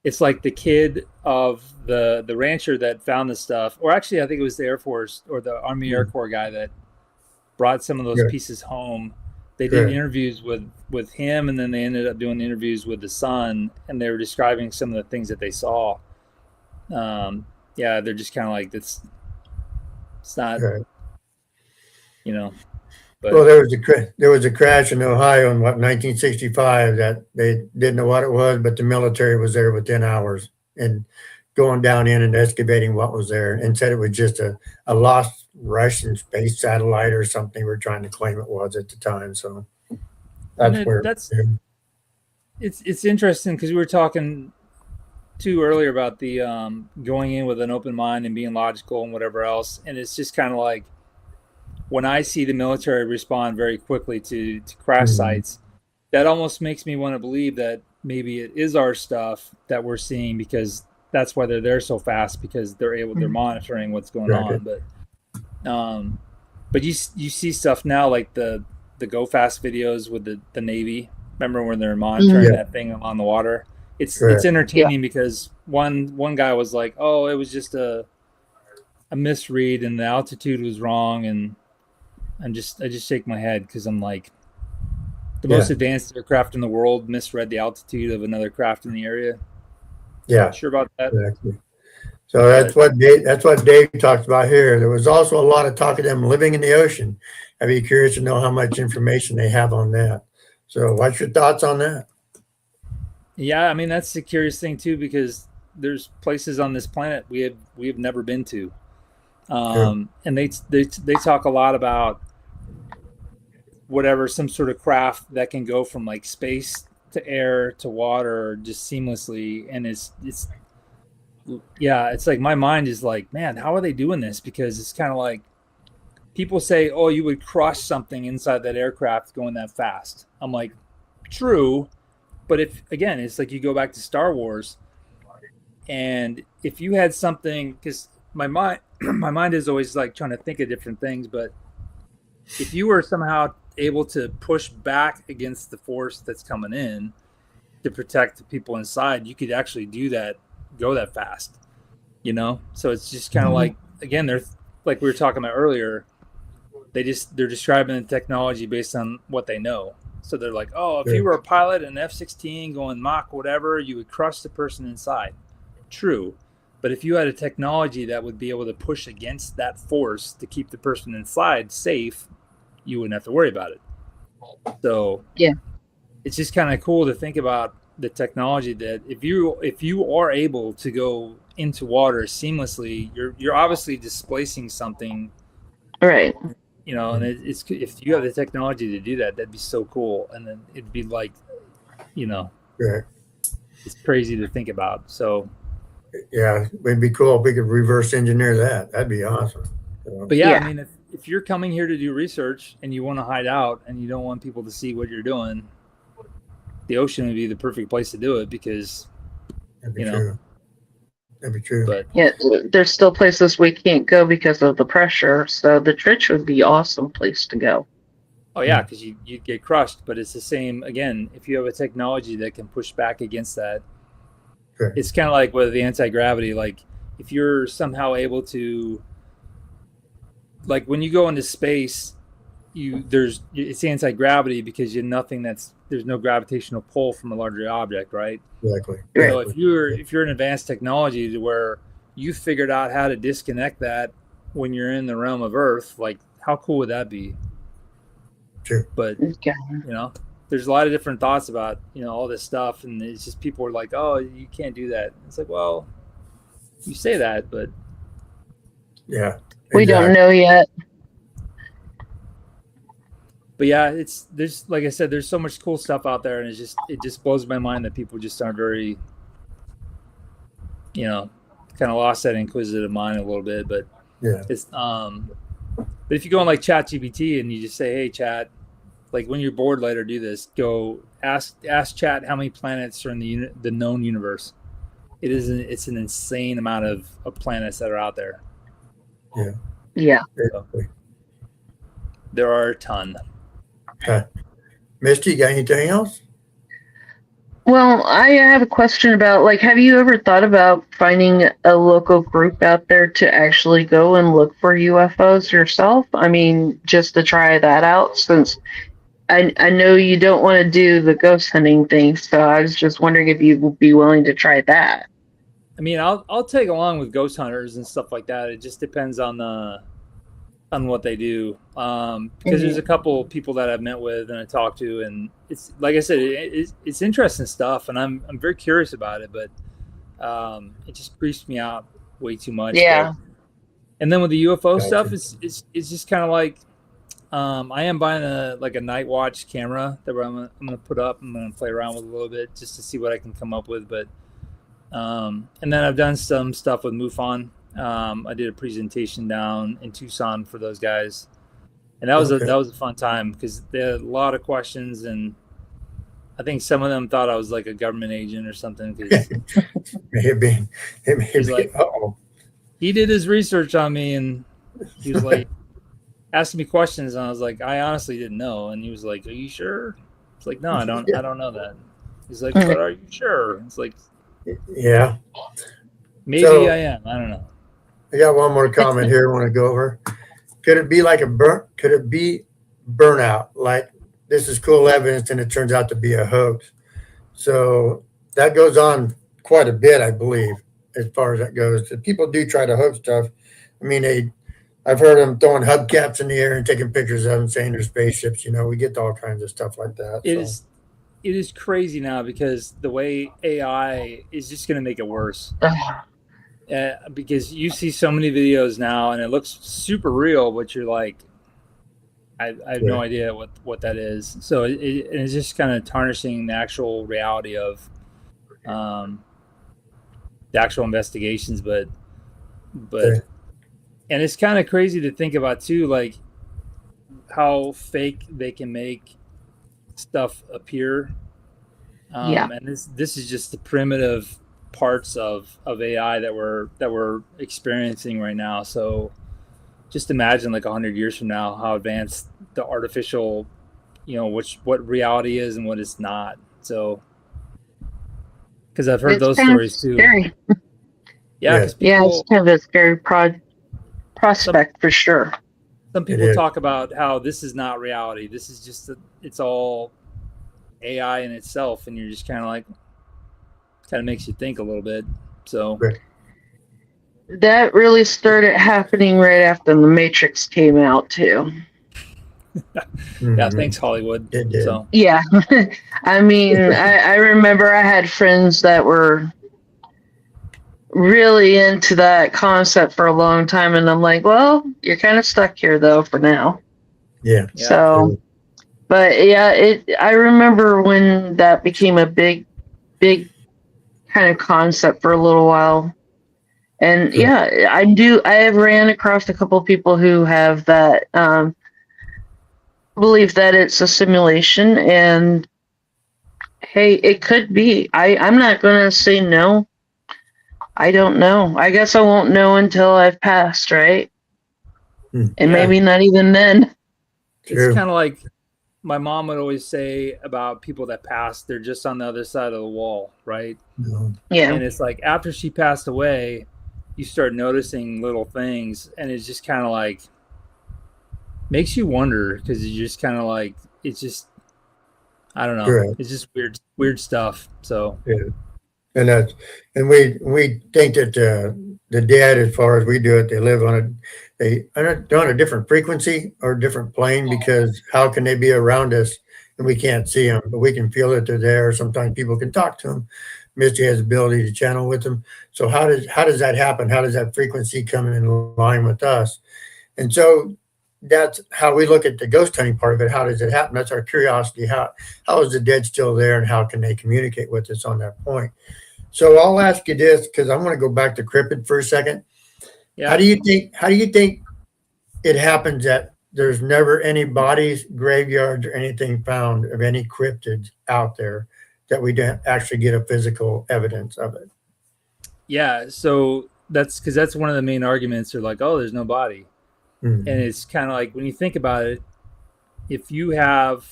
S3: it's like the kid of the rancher that found the stuff, or actually I think it was the Air Force or the Army Air Corps guy that brought some of those pieces home. They did interviews with him, and then they ended up doing interviews with the son, and they were describing some of the things that they saw. Yeah, they're just kind of like, it's not, But,
S1: well, there was a crash in Ohio in 1965 that they didn't know what it was, but the military was there within hours and going down in and excavating what was there, and said it was just a lost Russian space satellite or something we're trying to claim it was at the time. So
S3: it's interesting because we were talking too earlier about the going in with an open mind and being logical and whatever else, and it's just kind of like, when I see the military respond very quickly to crash sites, that almost makes me want to believe that maybe it is our stuff that we're seeing, because that's why they're there so fast, because they're monitoring what's going on. But you see stuff now like the Go Fast videos with the Navy. Remember when they're monitoring that thing on the water? It's entertaining because one guy was like, "Oh, it was just a misread and the altitude was wrong," and I just shake my head because I'm like, the most advanced aircraft in the world misread the altitude of another craft in the area.
S1: Yeah,
S3: not sure about that.
S1: Exactly. So that's what Dave talks about here. There was also a lot of talk of them living in the ocean. I'd be curious to know how much information they have on that. So what's your thoughts on that? Yeah,
S3: I mean, that's the curious thing too, because there's places on this planet we have never been to, and they talk a lot about whatever, some sort of craft that can go from like space to air to water just seamlessly, and it's like my mind is like, man, how are they doing this? Because it's kind of like, people say, oh, you would crush something inside that aircraft going that fast. I'm like, true, but it's like you go back to Star Wars, and if you had something, because my mind is always like trying to think of different things, but if you were somehow able to push back against the force that's coming in to protect the people inside, you could actually do that, go that fast, so it's just kind of like, again, they're like we were talking about earlier, they're describing the technology based on what they know. So they're like, oh, if you were a pilot in an F-16 going Mach whatever, you would crush the person inside. True, but if you had a technology that would be able to push against that force to keep the person inside safe, you wouldn't have to worry about it. So it's just kind of cool to think about the technology that if you are able to go into water seamlessly, you're obviously displacing something,
S2: right?
S3: And it's, if you have the technology to do that, that'd be so cool. And then it'd be like, it's crazy to think about. So
S1: yeah, it'd be cool if we could reverse engineer that. That'd be awesome.
S3: But I mean, if you're coming here to do research and you want to hide out and you don't want people to see what you're doing, the ocean would be the perfect place to do it, because
S1: that'd be true. That'd be true.
S2: But there's still places we can't go because of the pressure. So the trench would be an awesome place to go.
S3: Oh yeah, because you'd get crushed. But it's the same again. If you have a technology that can push back against that, it's kind of like with the anti-gravity. Like if you're somehow able to, like when you go into space, it's anti-gravity because there's no gravitational pull from a larger object, right?
S1: Exactly.
S3: So if you're an advanced technology to where you figured out how to disconnect that when you're in the realm of Earth, like how cool would that be?
S1: True.
S3: But there's a lot of different thoughts about all this stuff, and it's just people are like, oh, you can't do that. It's like, well, you say that, but
S2: we don't know yet.
S3: But there's like I said, there's so much cool stuff out there, and it just blows my mind that people just aren't very, kind of lost that inquisitive mind a little bit. But it's but if you go on like ChatGPT and you just say, hey, Chat, like when you're bored later, do this. Go ask chat how many planets are in the known universe. It's an insane amount of planets that are out there.
S1: Yeah.
S2: Yeah.
S3: So, there are a ton.
S1: Okay. Misty, you got anything else?
S2: Well, I have a question about, like, have you ever thought about finding a local group out there to actually go and look for UFOs yourself? I mean, just to try that out, since I know you don't want to do the ghost hunting thing, so I was just wondering if you would be willing to try that.
S3: I mean, I'll take along with ghost hunters and stuff like that. It just depends on what they do. Because there's a couple people that I've met with and I talked to, and it's like I said, it's interesting stuff, and I'm very curious about it, but it just creeps me out way too much.
S2: Yeah.
S3: And then with the UFO
S1: Gotcha.
S3: stuff, it's just kind of like I am buying a night watch camera that I'm gonna put up. I'm gonna play around with a little bit just to see what I can come up with. But and then I've done some stuff with MUFON. I did a presentation down in Tucson for those guys, and that was a fun time because they had a lot of questions, and I think some of them thought I was like a government agent or something. Cause he's like, he did his research on me, and he was like asking me questions, and I was like, I honestly didn't know, and he was like, "Are you sure?" It's like, "No, I don't know that." He's like, "But are you sure?" It's like,
S1: yeah,
S3: maybe I am. I don't know.
S1: I got one more comment here I want to go over. Could it be like could it be burnout? Like, this is cool evidence and it turns out to be a hoax. So that goes on quite a bit, I believe, as far as that goes. People do try to hoax stuff. I mean, I've heard them throwing hubcaps in the air and taking pictures of them saying they're spaceships. We get all kinds of stuff like that.
S3: It is crazy now because the way AI is just going to make it worse. Because you see so many videos now and it looks super real, but you're like, I have no idea what that is. So it's just kind of tarnishing the actual reality of the actual investigations. But and it's kind of crazy to think about too, like how fake they can make stuff appear. And this is just the primitive parts of AI that we're experiencing right now. So just imagine like 100 years from now how advanced the artificial, what reality is and what it's not. So because I've heard those stories too.
S2: Scary.
S3: Yeah,
S2: it's kind of a scary prospect for sure.
S3: Some people talk about how this is not reality. This is just it's all AI in itself, and you're just kind of makes you think a little bit. So
S2: that really started happening right after The Matrix came out too.
S3: Yeah, thanks Hollywood. So
S2: yeah, I mean, I remember I had friends that were really into that concept for a long time, and I'm like, well, you're kind of stuck here though for now.
S1: Yeah.
S2: So, but I remember when that became a big kind of concept for a little while. And I have ran across a couple of people who have that believe that it's a simulation, and hey, it could be. I'm not gonna say no. I don't know. I guess I won't know until I've passed, right? And maybe not even then.
S3: It's kind of like my mom would always say about people that passed, they're just on the other side of the wall, right?
S2: Yeah.
S3: And it's like after she passed away, you start noticing little things, and it's just kind of like makes you wonder because you're just kind of like, it's just, I don't know. Correct. It's just weird stuff. So
S1: and we think that the dead, as far as we do it, they live on they're on a different frequency or different plane, because how can they be around us and we can't see them, but we can feel that they're there. Sometimes people can talk to them. Misty has the ability to channel with them. So how does that happen? How does that frequency come in line with us? And so that's how we look at the ghost hunting part of it. How does it happen? That's our curiosity. How is the dead still there, and how can they communicate with us on that point? So I'll ask you this, because I'm going to go back to cryptid for a second. Yeah. How do you think it happens that there's never any bodies, graveyards, or anything found of any cryptids out there that we didn't actually get a physical evidence of it.
S3: Yeah, so that's because that's one of the main arguments. They're like, oh, there's no body.
S1: Mhm.
S3: And it's kind of like when you think about it, if you have,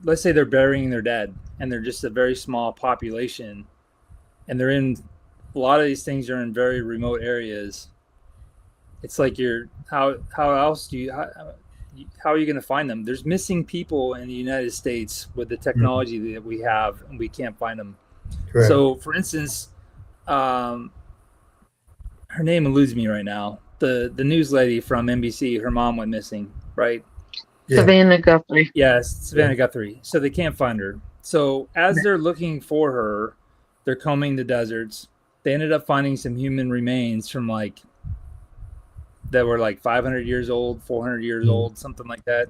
S3: let's say they're burying their dead and they're just a very small population and they're in, a lot of these things are in very remote areas. It's like how else do you, how are you going to find them? There's missing people in the United States with the technology that we have, and we can't find them.
S1: Correct.
S3: So, for instance, her name eludes me right now. The news lady from NBC, her mom went missing, right?
S1: Yeah.
S2: Savannah Guthrie.
S3: Yes, Savannah Guthrie. So they can't find her. So as they're looking for her, they're combing the deserts. They ended up finding some human remains from that were like 500 years old, 400 years old, something like that.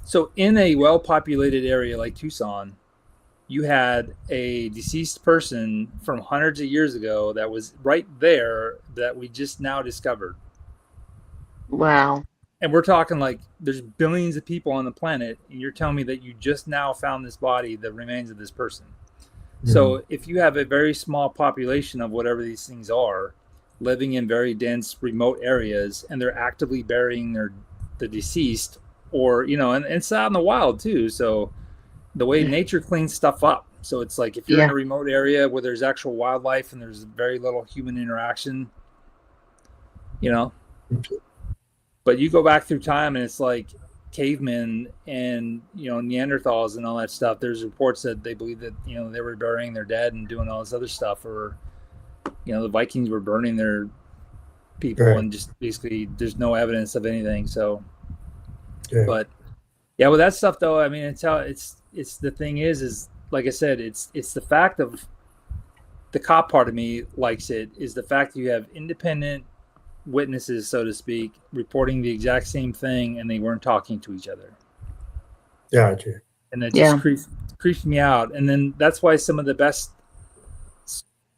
S3: So in a well-populated area like Tucson, you had a deceased person from hundreds of years ago that was right there that we just now discovered.
S2: Wow.
S3: And we're talking like there's billions of people on the planet, and you're telling me that you just now found this body, the remains of this person. So if you have a very small population of whatever these things are, living in very dense, remote areas, and they're actively burying the deceased, or and it's out in the wild too. So the way nature cleans stuff up. So it's like if you're in a remote area where there's actual wildlife and there's very little human interaction, but you go back through time and it's like cavemen and Neanderthals and all that stuff. There's reports that they believe that they were burying their dead and doing all this other stuff, or the Vikings were burning their people, and just basically there's no evidence of anything. So but yeah, with that stuff though, I mean, it's how it's the thing is like I said, it's the fact of the cop part of me likes it, is the fact that you have independent witnesses, so to speak, reporting the exact same thing, and they weren't talking to each other.
S1: Gotcha.
S3: And that just creeps me out. And then that's why some of the best,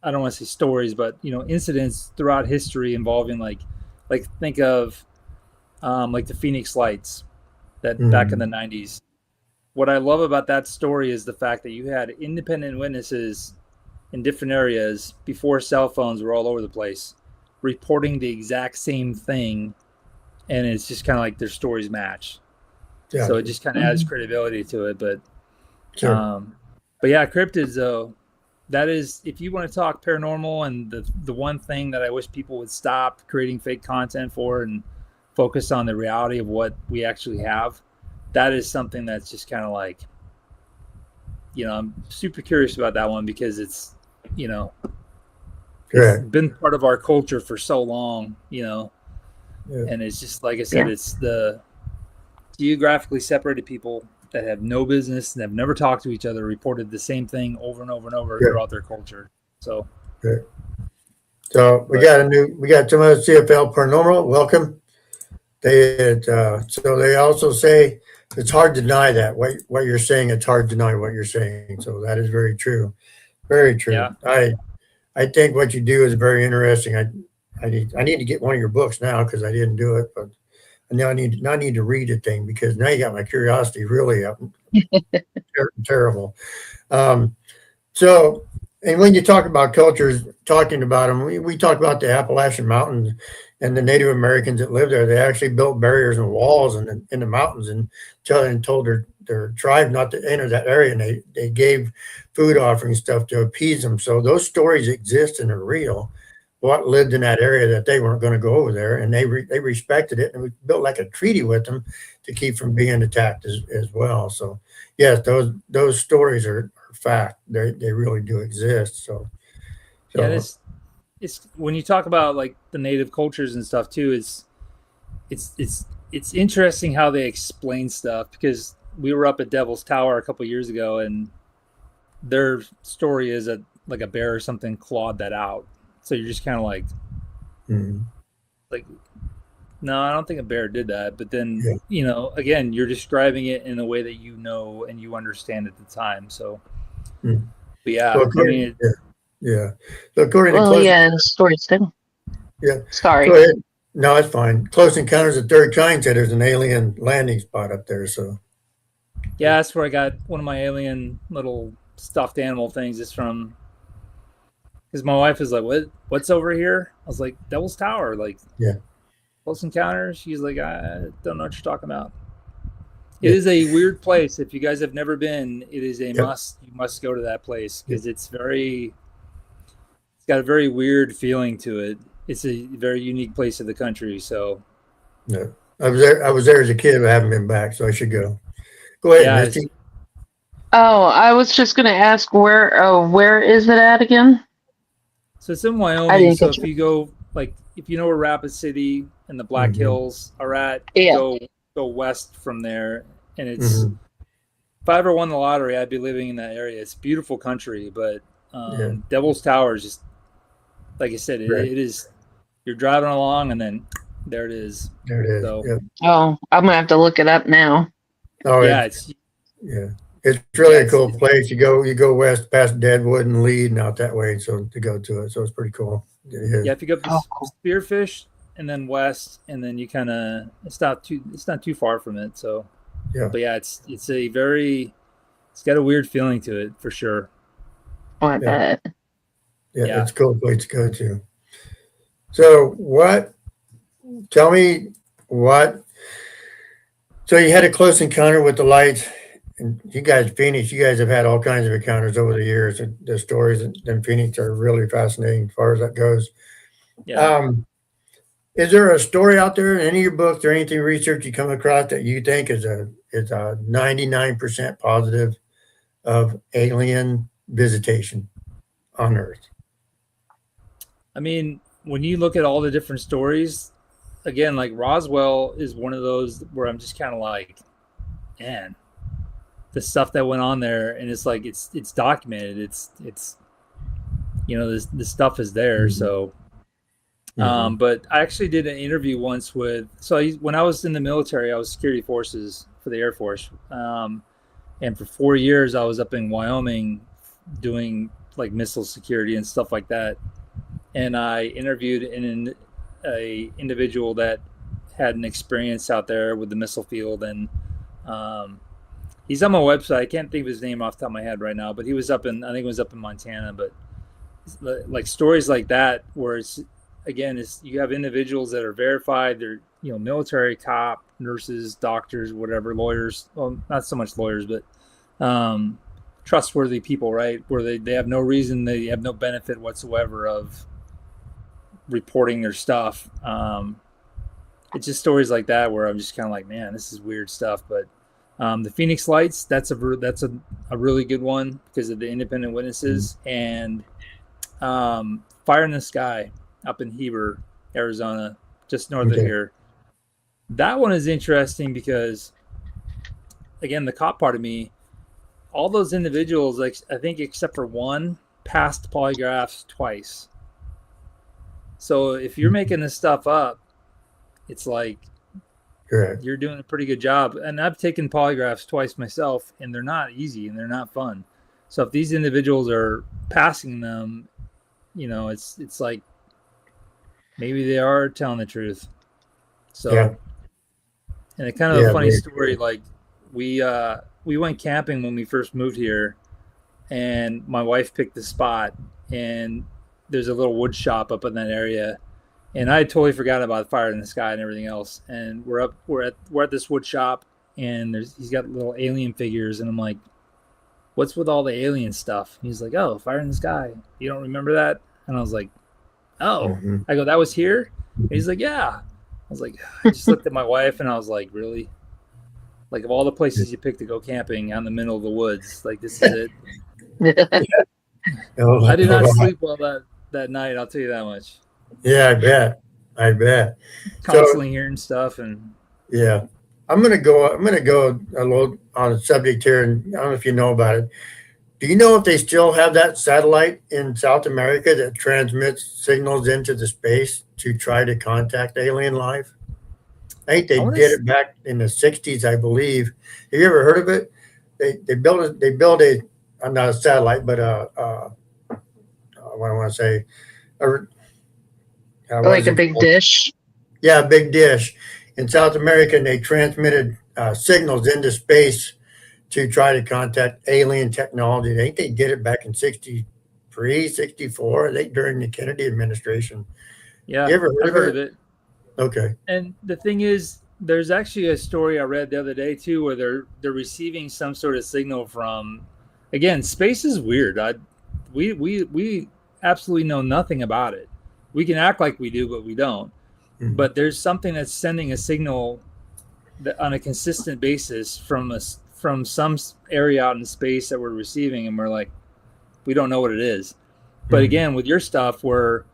S3: I don't want to say stories, but incidents throughout history involving like think of like the Phoenix Lights that back in the 90s. What I love about that story is the fact that you had independent witnesses in different areas before cell phones were all over the place, reporting the exact same thing, and it's just kind of like their stories match. So it just kind of adds credibility to it. But yeah, cryptids though, that is, if you want to talk paranormal, and the one thing that I wish people would stop creating fake content for and focus on the reality of what we actually have, that is something that's just kind of like, I'm super curious about that one, because it's it's been part of our culture for so long, and it's just, like I said, it's the geographically separated people that have no business and have never talked to each other reported the same thing over and over and over throughout their culture. So
S1: we got some other CFL Paranormal. Welcome. So they also say it's hard to deny that what you're saying. It's hard to deny what you're saying. So that is very true. Very true. Yeah. I think what you do is very interesting. I need to get one of your books now, because I didn't do it, but now I need to read the thing, because now you got my curiosity really up. Terrible. So, and when you talk about cultures, talking about them, we talk about the Appalachian Mountains and the Native Americans that lived there. They actually built barriers and walls in the mountains and told their tribe not to enter that area, and they gave food offerings, stuff to appease them. So those stories exist and are real. What lived in that area that they weren't going to go over there, and they respected it, and we built like a treaty with them to keep from being attacked as well. So yes, those stories are fact. They really do exist. So
S3: yeah, it's when you talk about like the native cultures and stuff too, it's interesting how they explain stuff, because we were up at Devil's Tower a couple of years ago, and their story is like a bear or something clawed that out. So you're just kind of like, like, no, I don't think a bear did that. But then, again, you're describing it in a way that and you understand at the time. So, but yeah,
S1: So according to
S2: and stories too.
S1: Yeah.
S2: Sorry.
S1: Go ahead. No, it's fine. Close Encounters of the Third Kind said there's an alien landing spot up there. So
S3: Yeah, that's where I got one of my alien little stuffed animal things. Is from because my wife is like, What's over here?" I was like, "Devil's Tower." Like,
S1: yeah,
S3: Close Encounters. She's like, "I don't know what you're talking about." It
S1: yeah,
S3: is a weird place. If you guys have never been, it is a
S1: yep,
S3: must. You must go to that place
S1: yep.
S3: because it's got a very weird feeling to it. It's a very unique place of the country. So
S1: No, I was there. I was there as a kid, but I haven't been back, so I should go. Go ahead,
S3: yeah,
S1: Misty.
S2: Oh, I was just gonna ask where is it at again?
S3: so it's in
S2: I
S3: Wyoming.
S2: didn't
S3: So
S2: get
S3: if
S2: you.
S3: you go if you know where Rapid City and the Black
S1: Hmm.
S3: Hills are at,
S2: Yeah.
S3: go west from there, and it's
S1: Hmm.
S3: if I ever won the lottery, I'd be living in that area. It's beautiful country, but
S1: Yeah,
S3: Devil's Tower is just like I said,
S1: right.
S3: it is. You're driving along, and then there it is.
S1: There it is.
S3: So
S1: Yep.
S2: Oh, I'm gonna have to look it up now.
S1: Oh,
S3: yeah,
S1: it's yeah. It's really a
S3: it's
S1: cool place. You go west past Deadwood and Lead and out that way, so to go to it. So it's pretty cool. It is.
S3: yeah. If you go up to
S2: Oh, cool.
S3: Spearfish and then west, and then you kind of it's not too far from it. So,
S1: Yeah.
S3: but yeah, it's a very it's got a weird feeling to it for sure.
S2: Oh, I
S1: Yeah.
S2: bet.
S1: Yeah.
S3: Yeah.
S1: It's a cool place to go to. So tell me what, so you had a close encounter with the lights, and you guys, Phoenix, you guys have had all kinds of encounters over the years. And the stories in Phoenix are really fascinating as far as that goes.
S3: Yeah.
S1: Is there a story out there in any of your books or anything research you come across that you think is a 99% positive of alien visitation on Earth?
S3: I mean, when you look at all the different stories, again, like Roswell is one of those where I'm just kind of like, man, the stuff that went on there, and it's like it's documented. It's this stuff is there.
S1: Mhm.
S3: So,
S1: Mhm.
S3: but I actually did an interview once with. When I was in the military, I was security forces for the Air Force, and for 4 years I was up in Wyoming doing like missile security and stuff like that. And I interviewed a individual that had an experience out there with the missile field, and he's on my website. I can't think of his name off the top of my head right now, but he was up in I think it was up in Montana. But like stories like that, where it's again, is you have individuals that are verified. They're military, cop, nurses, doctors, whatever, lawyers. Well, not so much lawyers, but trustworthy people, right? Where they have no reason, they have no benefit whatsoever of reporting their stuff. It's just stories like that where I'm just kind of like, man, this is weird stuff. But the Phoenix Lights, that's a really good one because of the independent witnesses, and Fire in the Sky up in Heber, Arizona, just north of
S1: Okay.
S3: here. That one is interesting because, again, the cop part of me, all those individuals, like I think except for one, passed polygraphs twice. So if you're making this stuff up, it's like
S1: Correct.
S3: you're doing a pretty good job. And I've taken polygraphs twice myself, and they're not easy and they're not fun. So if these individuals are passing them, it's like maybe they are telling the truth. So,
S1: Yeah.
S3: and it's kind of a
S1: Yeah.
S3: funny
S1: Very
S3: story.
S1: cool.
S3: Like we went camping when we first moved here, and my wife picked the spot, and there's a little wood shop up in that area, and I had totally forgotten about Fire in the Sky and everything else. And we're at this wood shop, and he's got little alien figures, and I'm like, what's with all the alien stuff? He's like, oh, Fire in the Sky. You don't remember that? And I was like, oh.
S1: Mhm.
S3: I go, that was here? And he's like, yeah. I was like, I just looked at my wife and I was like, really? Like, of all the places you pick to go camping out in the middle of the woods, like, this is it.
S1: Oh,
S3: I did not sleep well that night, I'll tell you that much.
S1: yeah, I bet. So
S3: Constantly hearing stuff, and
S1: yeah, I'm gonna go a little on a subject here, and I don't know if you know about it. Do you know if they still have that satellite in South America that transmits signals into the space to try to contact alien life? I think they did it back in the '60s, I believe. Have you ever heard of it? They built a not a satellite, but what I want to say, a, what
S2: Like
S1: is
S2: a
S1: it
S2: big
S1: called?
S2: dish.
S1: Yeah, big dish. In South America, they transmitted signals into space to try to contact alien technology. I think they did it back in 63, 64. I think during the Kennedy administration. You
S3: Yeah,
S1: ever
S3: I've
S1: heard
S3: heard
S1: of
S3: of
S1: it?
S3: it.
S1: Okay.
S3: And the thing is, there's actually a story I read the other day too, where they're receiving some sort of signal from. Again, space is weird. We absolutely know nothing about it. We can act like we do, but we don't.
S1: Mhm.
S3: But there's something that's sending a signal that on a consistent basis from us from some area out in space that we're receiving, and we're like, we don't know what it is. But
S1: Mhm.
S3: again, with your stuff, where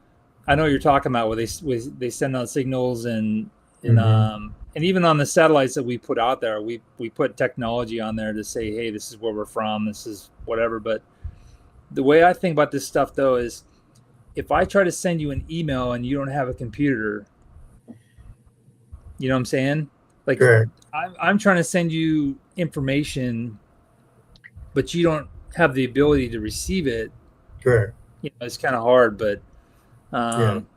S3: I know you're talking about where they send out signals
S1: Mhm.
S3: and even on the satellites that we put out there, we put technology on there to say, hey, this is where we're from, this is whatever. But the way I think about this stuff though is if I try to send you an email and you don't have a computer, you know what I'm saying? Like
S1: Correct.
S3: I'm trying to send you information, but you don't have the ability to receive it.
S1: Correct.
S3: You know, it's kind of hard,
S1: Yeah.
S3: um,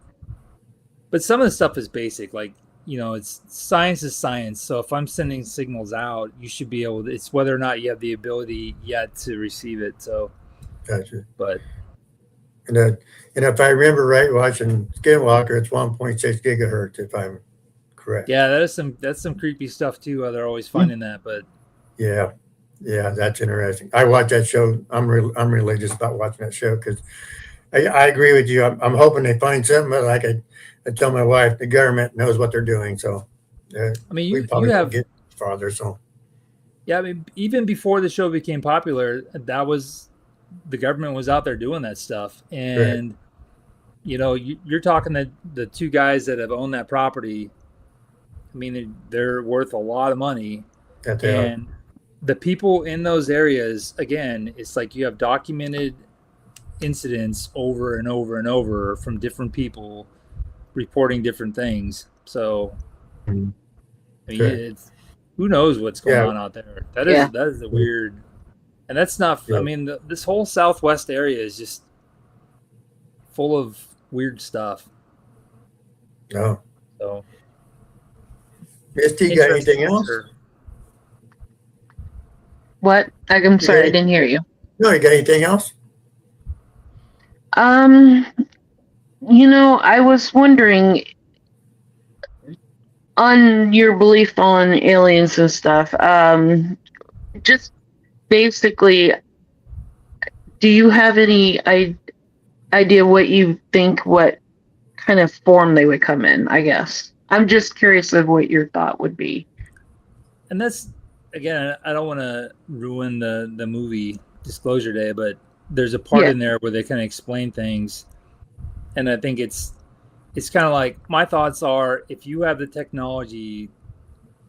S3: but some of the stuff is basic. Like it's science is science. So if I'm sending signals out, you should be able to. It's whether or not you have the ability yet to receive it. So,
S1: Gotcha.
S3: but
S1: And that, and if I remember right, watching Skinwalker, it's 1.6 gigahertz, if I'm correct.
S3: yeah, that's some creepy stuff too. They're always finding that, but
S1: Yeah. Yeah, that's interesting. I watch that show. I'm religious about watching that show because I agree with you. I'm hoping they find something, but I tell my wife, the government knows what they're doing, so
S3: I mean,
S1: we
S3: you
S1: probably won't
S3: have
S1: get farther. So
S3: yeah. I mean, even before the show became popular, that was the government was out there doing that stuff,
S1: correct.
S3: and you're talking the two guys that have owned that property. I mean, they're worth a lot of money,
S1: That they are.
S3: and the people in those areas, again, it's like you have documented incidents over and over and over from different people reporting different things. So
S1: Mhm.
S3: I mean,
S1: Correct.
S3: it's who knows what's going
S1: Yeah.
S3: on out there.
S2: Yeah.
S3: That is a weird, and that's not. I
S1: Yeah.
S3: mean, this whole Southwest area is just full of weird stuff.
S1: No.
S3: So
S1: Misty, you got
S3: interesting
S1: anything
S3: for
S1: else?
S3: sure.
S2: What? I'm
S1: You got
S2: sorry, I
S1: any,
S2: didn't hear you.
S1: no, you got anything else?
S2: Um, I was wondering on your belief on aliens and stuff. Just basically, do you have any idea what you think, what kind of form they would come in? I guess I'm just curious of what your thought would be.
S3: And that's again, I don't want to ruin the movie Disclosure Day, but there's a part
S2: Yeah,
S3: in there where they kind of explain things, and I think it's kind of like my thoughts are if you have the technology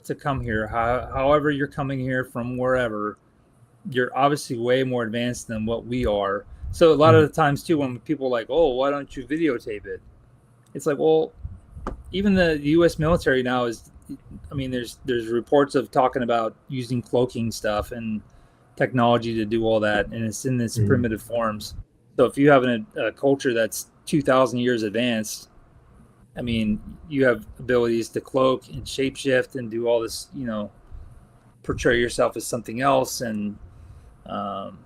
S3: to come here, however you're coming here from wherever, you're obviously way more advanced than what we are. So a lot of
S1: Mhm.
S3: the times too, when people are like, "Oh, why don't you videotape it?" It's like, well, even the U.S. military now is. I mean, there's reports of talking about using cloaking stuff and technology to do all that, and it's in its
S1: Mhm.
S3: primitive forms. So if you have a culture that's 2,000 years advanced, I mean, you have abilities to cloak and shapeshift and do all this, portray yourself as something else. And, um,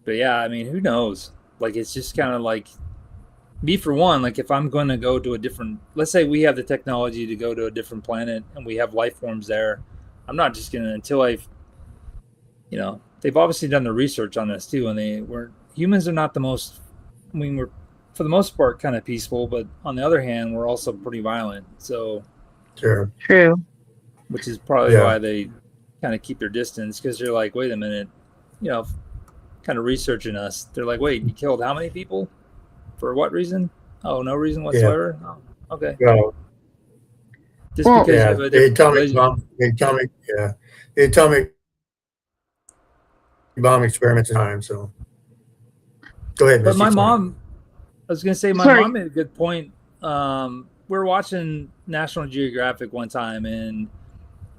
S3: but yeah, I mean, who knows? Like, it's just kind of like me for one, like if I'm going to go to a different, let's say we have the technology to go to a different planet and we have life forms there. I'm not just going to, until they've obviously done the research on this too. And humans are not the most, I mean, we're for the most part kind of peaceful, but on the other hand, we're also pretty violent. So,
S1: Sure.
S2: true.
S3: which is probably
S1: Yeah.
S3: why they kind of keep their distance because they're like, wait a minute, you know, kind of researching us. They're like, wait, you killed how many people? For what reason? Oh, no reason
S1: Yeah.
S3: whatsoever. Oh, okay.
S1: Well,
S3: Just
S2: Well,
S3: because you
S1: yeah.
S3: have a
S1: They
S3: different
S1: tell me
S3: religion.
S1: bomb. They tell me. Yeah. They tell me bomb experiments in time. So go ahead,
S3: But
S1: Missy.
S3: my
S1: Sorry.
S3: mom, I was gonna say, my
S2: sorry.
S3: mom made a good point. We were watching National Geographic one time, and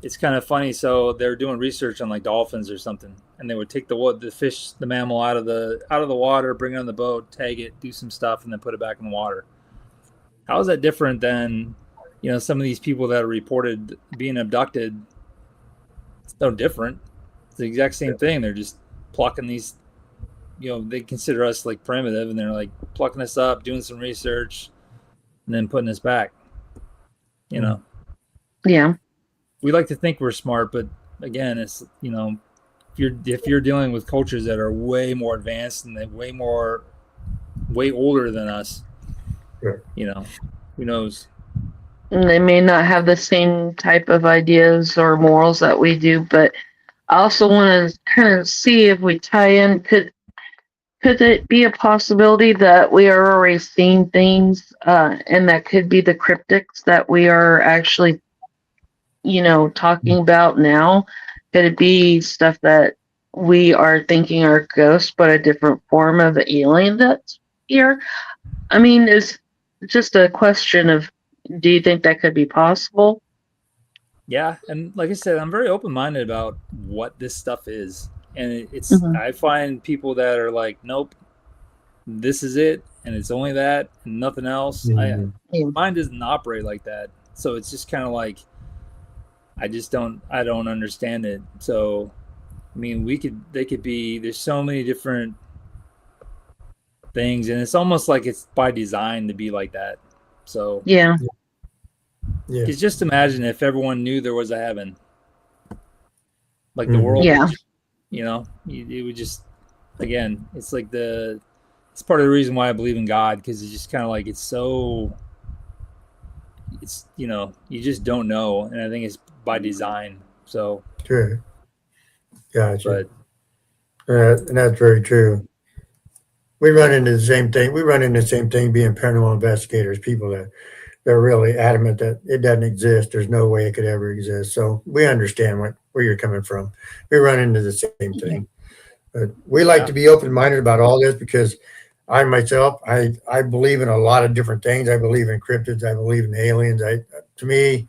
S3: it's kind of funny. So they were doing research on like dolphins or something, and they would take the fish, the mammal out of the water, bring it on the boat, tag it, do some stuff, and then put it back in the water. how is that different than, some of these people that are reported being abducted? It's no different. It's the exact same thing. They're just plucking these, they consider us like primitive, and they're like plucking us up, doing some research, and then putting us back.
S2: Yeah.
S3: We like to think we're smart, but again, it's, if you're dealing with cultures that are way more advanced and way older than us, who knows?
S2: And they may not have the same type of ideas or morals that we do, but I also want to kind of see if we tie in. Could it be a possibility that we are already seeing things, and that could be the cryptics that we are actually, talking about now? Could it be stuff that we are thinking are ghosts, but a different form of alien that's here? I mean, it's just a question of, do you think that could be possible?
S3: Yeah, and like I said, I'm very open-minded about what this stuff is. And it's I find people that are like, nope, this is it, and it's only that and nothing else. Mine doesn't operate like that. So it's just kind of like, I don't understand it. So, I mean, they could be, there's so many different things, and it's almost like it's by design to be like that. So
S2: yeah.
S3: Because just imagine if everyone knew there was a heaven, like the world.
S2: Yeah.
S3: It would just, again, it's like it's part of the reason why I believe in God, because it's just kind of like, you just don't know, and I think it's by design. So
S1: True. Gotcha.
S3: But
S1: and that's very true. We run into the same thing. We run into the same thing being paranormal investigators, people that they're really adamant that it doesn't exist. There's no way it could ever exist. So we understand where you're coming from. We run into the same thing. But we like to be open-minded about all this, because I myself, I believe in a lot of different things. I believe in cryptids. I believe in aliens. To me,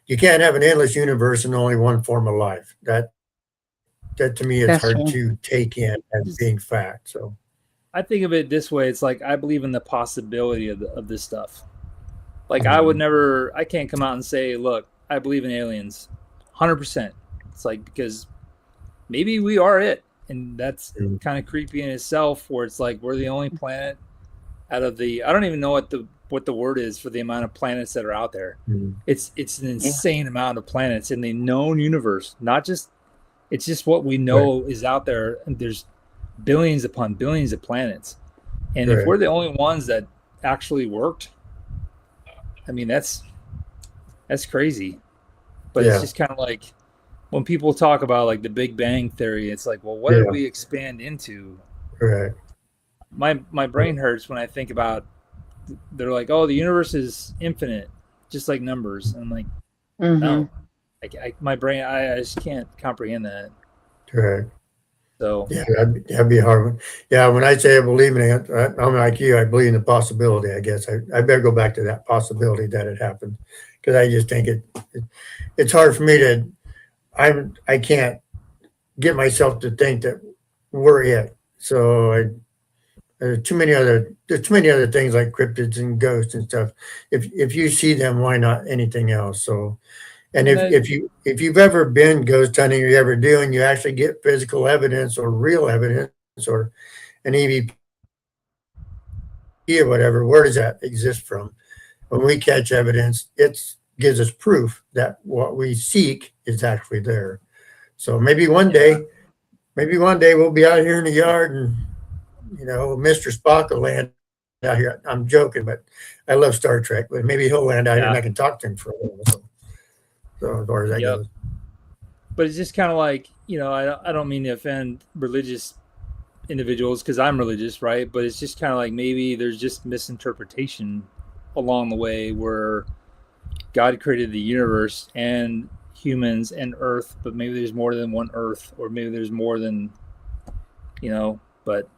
S1: you can't have an endless universe and only one form of life. That to me is hard to take in as being fact. So
S3: I think of it this way. It's like, I believe in the possibility of this stuff. Like, I can't come out and say, look, I believe in aliens 100%. It's like, because maybe we are it. And that's kind of creepy in itself, where it's like, we're the only planet out of I don't even know what the word is for the amount of planets that are out there. It's an insane amount of planets in the known universe. It's just what we know is out there. And there's billions upon billions of planets. And if we're the only ones that actually worked, I mean, that's crazy. But it's just kind of like, when people talk about like the Big Bang Theory, it's like, well, what did we expand into?
S1: Correct.
S3: My brain hurts when I think about, they're like, oh, the universe is infinite, just like numbers. And I'm like, no, my brain, I just can't comprehend that.
S1: Correct.
S3: So
S1: that'd be a hard one. Yeah, when I say I believe in it, I'm like you. I believe in the possibility. I guess I better go back to that possibility that it happened, because I just think it's hard for me to. I can't get myself to think that we're it. So there's too many other things like cryptids and ghosts and stuff. If you see them, why not anything else? So, and if you've ever been ghost hunting, or you ever do, and you actually get physical evidence or real evidence or an EVP or whatever, where does that exist from? When we catch evidence, it gives us proof that what we seek is actually there. So maybe one day we'll be out here in the yard, and Mr. Spock will land out here. I'm joking, but I love Star Trek. But maybe he'll land out here and I can talk to him for a while. So as far as that goes.
S3: But it's just kind of like, I don't mean to offend religious individuals, because I'm religious, right? But it's just kind of like, maybe there's just misinterpretation along the way, where God created the universe and humans and Earth, but maybe there's more than one Earth, or maybe there's more than, but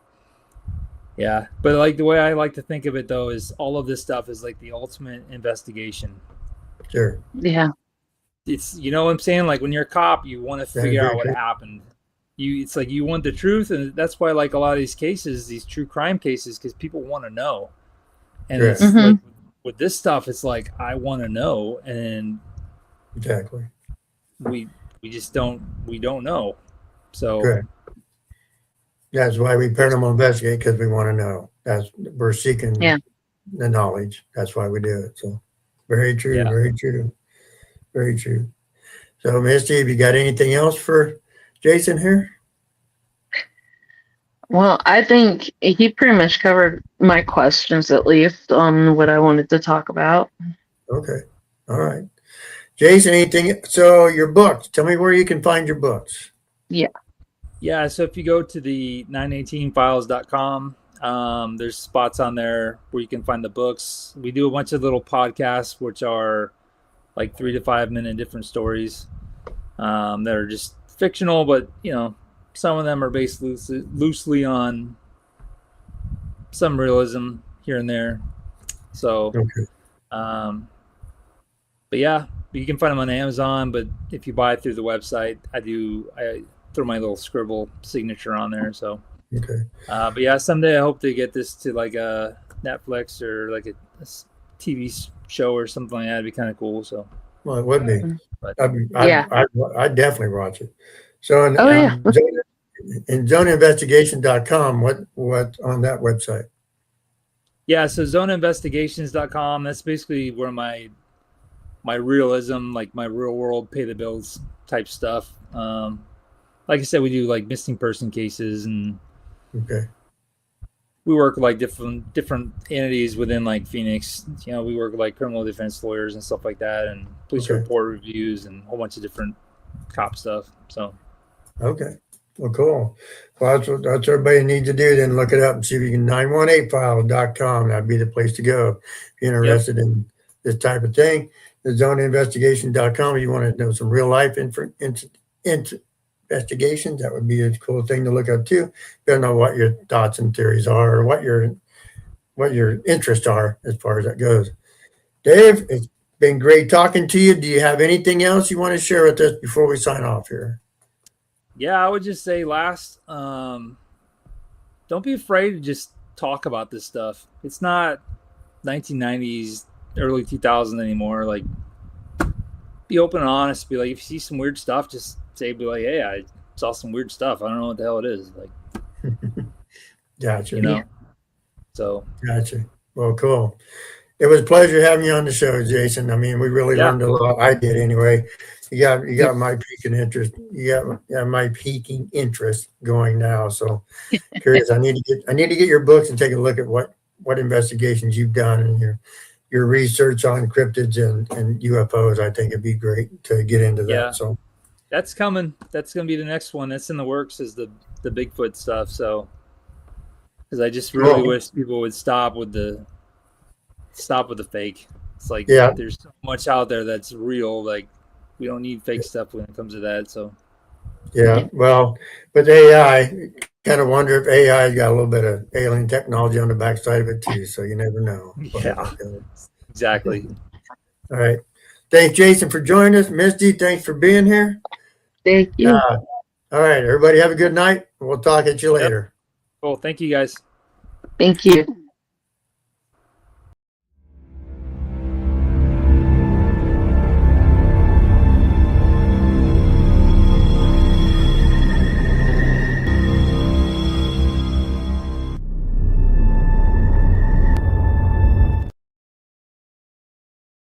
S3: but like, the way I like to think of it though is, all of this stuff is like the ultimate investigation.
S1: Sure.
S2: Yeah.
S3: It's, what I'm saying? Like, when you're a cop, you want to figure out what happened. It's like, you want the truth, and that's why, like, a lot of these cases, these true crime cases, because people want to know. And it's like, with this stuff, it's like I want to know, and
S1: Exactly.
S3: we just we don't know. So
S1: Good. That's why we paranormal investigate, because we want to know. We're seeking
S2: Yeah.
S1: the knowledge. That's why we do it. So very true,
S3: Yeah.
S1: very true, very true. So Misty, have you got anything else for Jason here?
S2: Well, I think he pretty much covered my questions, at least on what I wanted to talk about.
S1: Okay. All right. Jason, anything? So your books, tell me where you can find your books.
S3: Yeah, so if you go to the 918files.com, there's spots on there where you can find the books. We do a bunch of little podcasts, which are like 3 to 5 minute different stories that are just fictional, but some of them are based loosely on some realism here and there. So,
S1: Okay.
S3: but yeah, you can find them on Amazon. But if you buy it through the website, I throw my little scribble signature on there. So,
S1: Okay.
S3: but yeah, someday I hope to get this to like a Netflix or like a TV show or something like that. It'd be kind of cool. So,
S1: Well, it would be.
S3: but
S2: Yeah.
S1: I'd definitely watch it. So in,
S2: Oh, yeah.
S1: in zonainvestigation.com, what on that website?
S3: yeah, so zonainvestigations.com, that's basically where my realism, like my real world pay the bills type stuff. Like I said, we do like missing person cases, and
S1: Okay.
S3: we work with like different entities within like Phoenix. We work with like criminal defense lawyers and stuff like that, and police
S1: Okay.
S3: report reviews and a whole bunch of different cop stuff. So
S1: Okay. Well, cool. Well, that's what everybody needs to do. Then look it up and see if you can 918file.com. That'd be the place to go if you're interested in this type of thing. The zonainvestigation.com. If you want to know some real life investigations, that would be a cool thing to look up too. You don't know what your thoughts and theories are, or what your interests are as far as that goes. Dave, it's been great talking to you. Do you have anything else you want to share with us before we sign off here?
S3: yeah, I would just say don't be afraid to just talk about this stuff. It's not 1990s, early 2000s anymore. Like, be open and honest. Be like, if you see some weird stuff, just be like, hey, I saw some weird stuff. I don't know what the hell it is. Like,
S1: Gotcha.
S2: Yeah.
S3: So
S1: Gotcha. Well, cool. It was a pleasure having you on the show, Jason. I mean, we really learned a lot. I did anyway. You got my peaking interest. You got my peaking interest going now. So curious. I need to get your books and take a look at what investigations you've done and your research on cryptids and UFOs. I think it'd be great to get into that.
S3: Yeah.
S1: So
S3: that's coming. That's going to be the next one. That's in the works, is the Bigfoot stuff. So, because I just really wish people would stop with the fake. It's like, there's so much out there that's real. Like, we don't need fake stuff when it comes to that. So
S1: yeah, well, with AI, kind of wonder if AI got a little bit of alien technology on the backside of it too. So you never know.
S3: Yeah, exactly.
S1: All right. Thanks, Jason, for joining us. Misty, thanks for being here.
S2: Thank you.
S1: All right, everybody have a good night. We'll talk at you later.
S3: Cool. Thank you, guys.
S2: Thank you.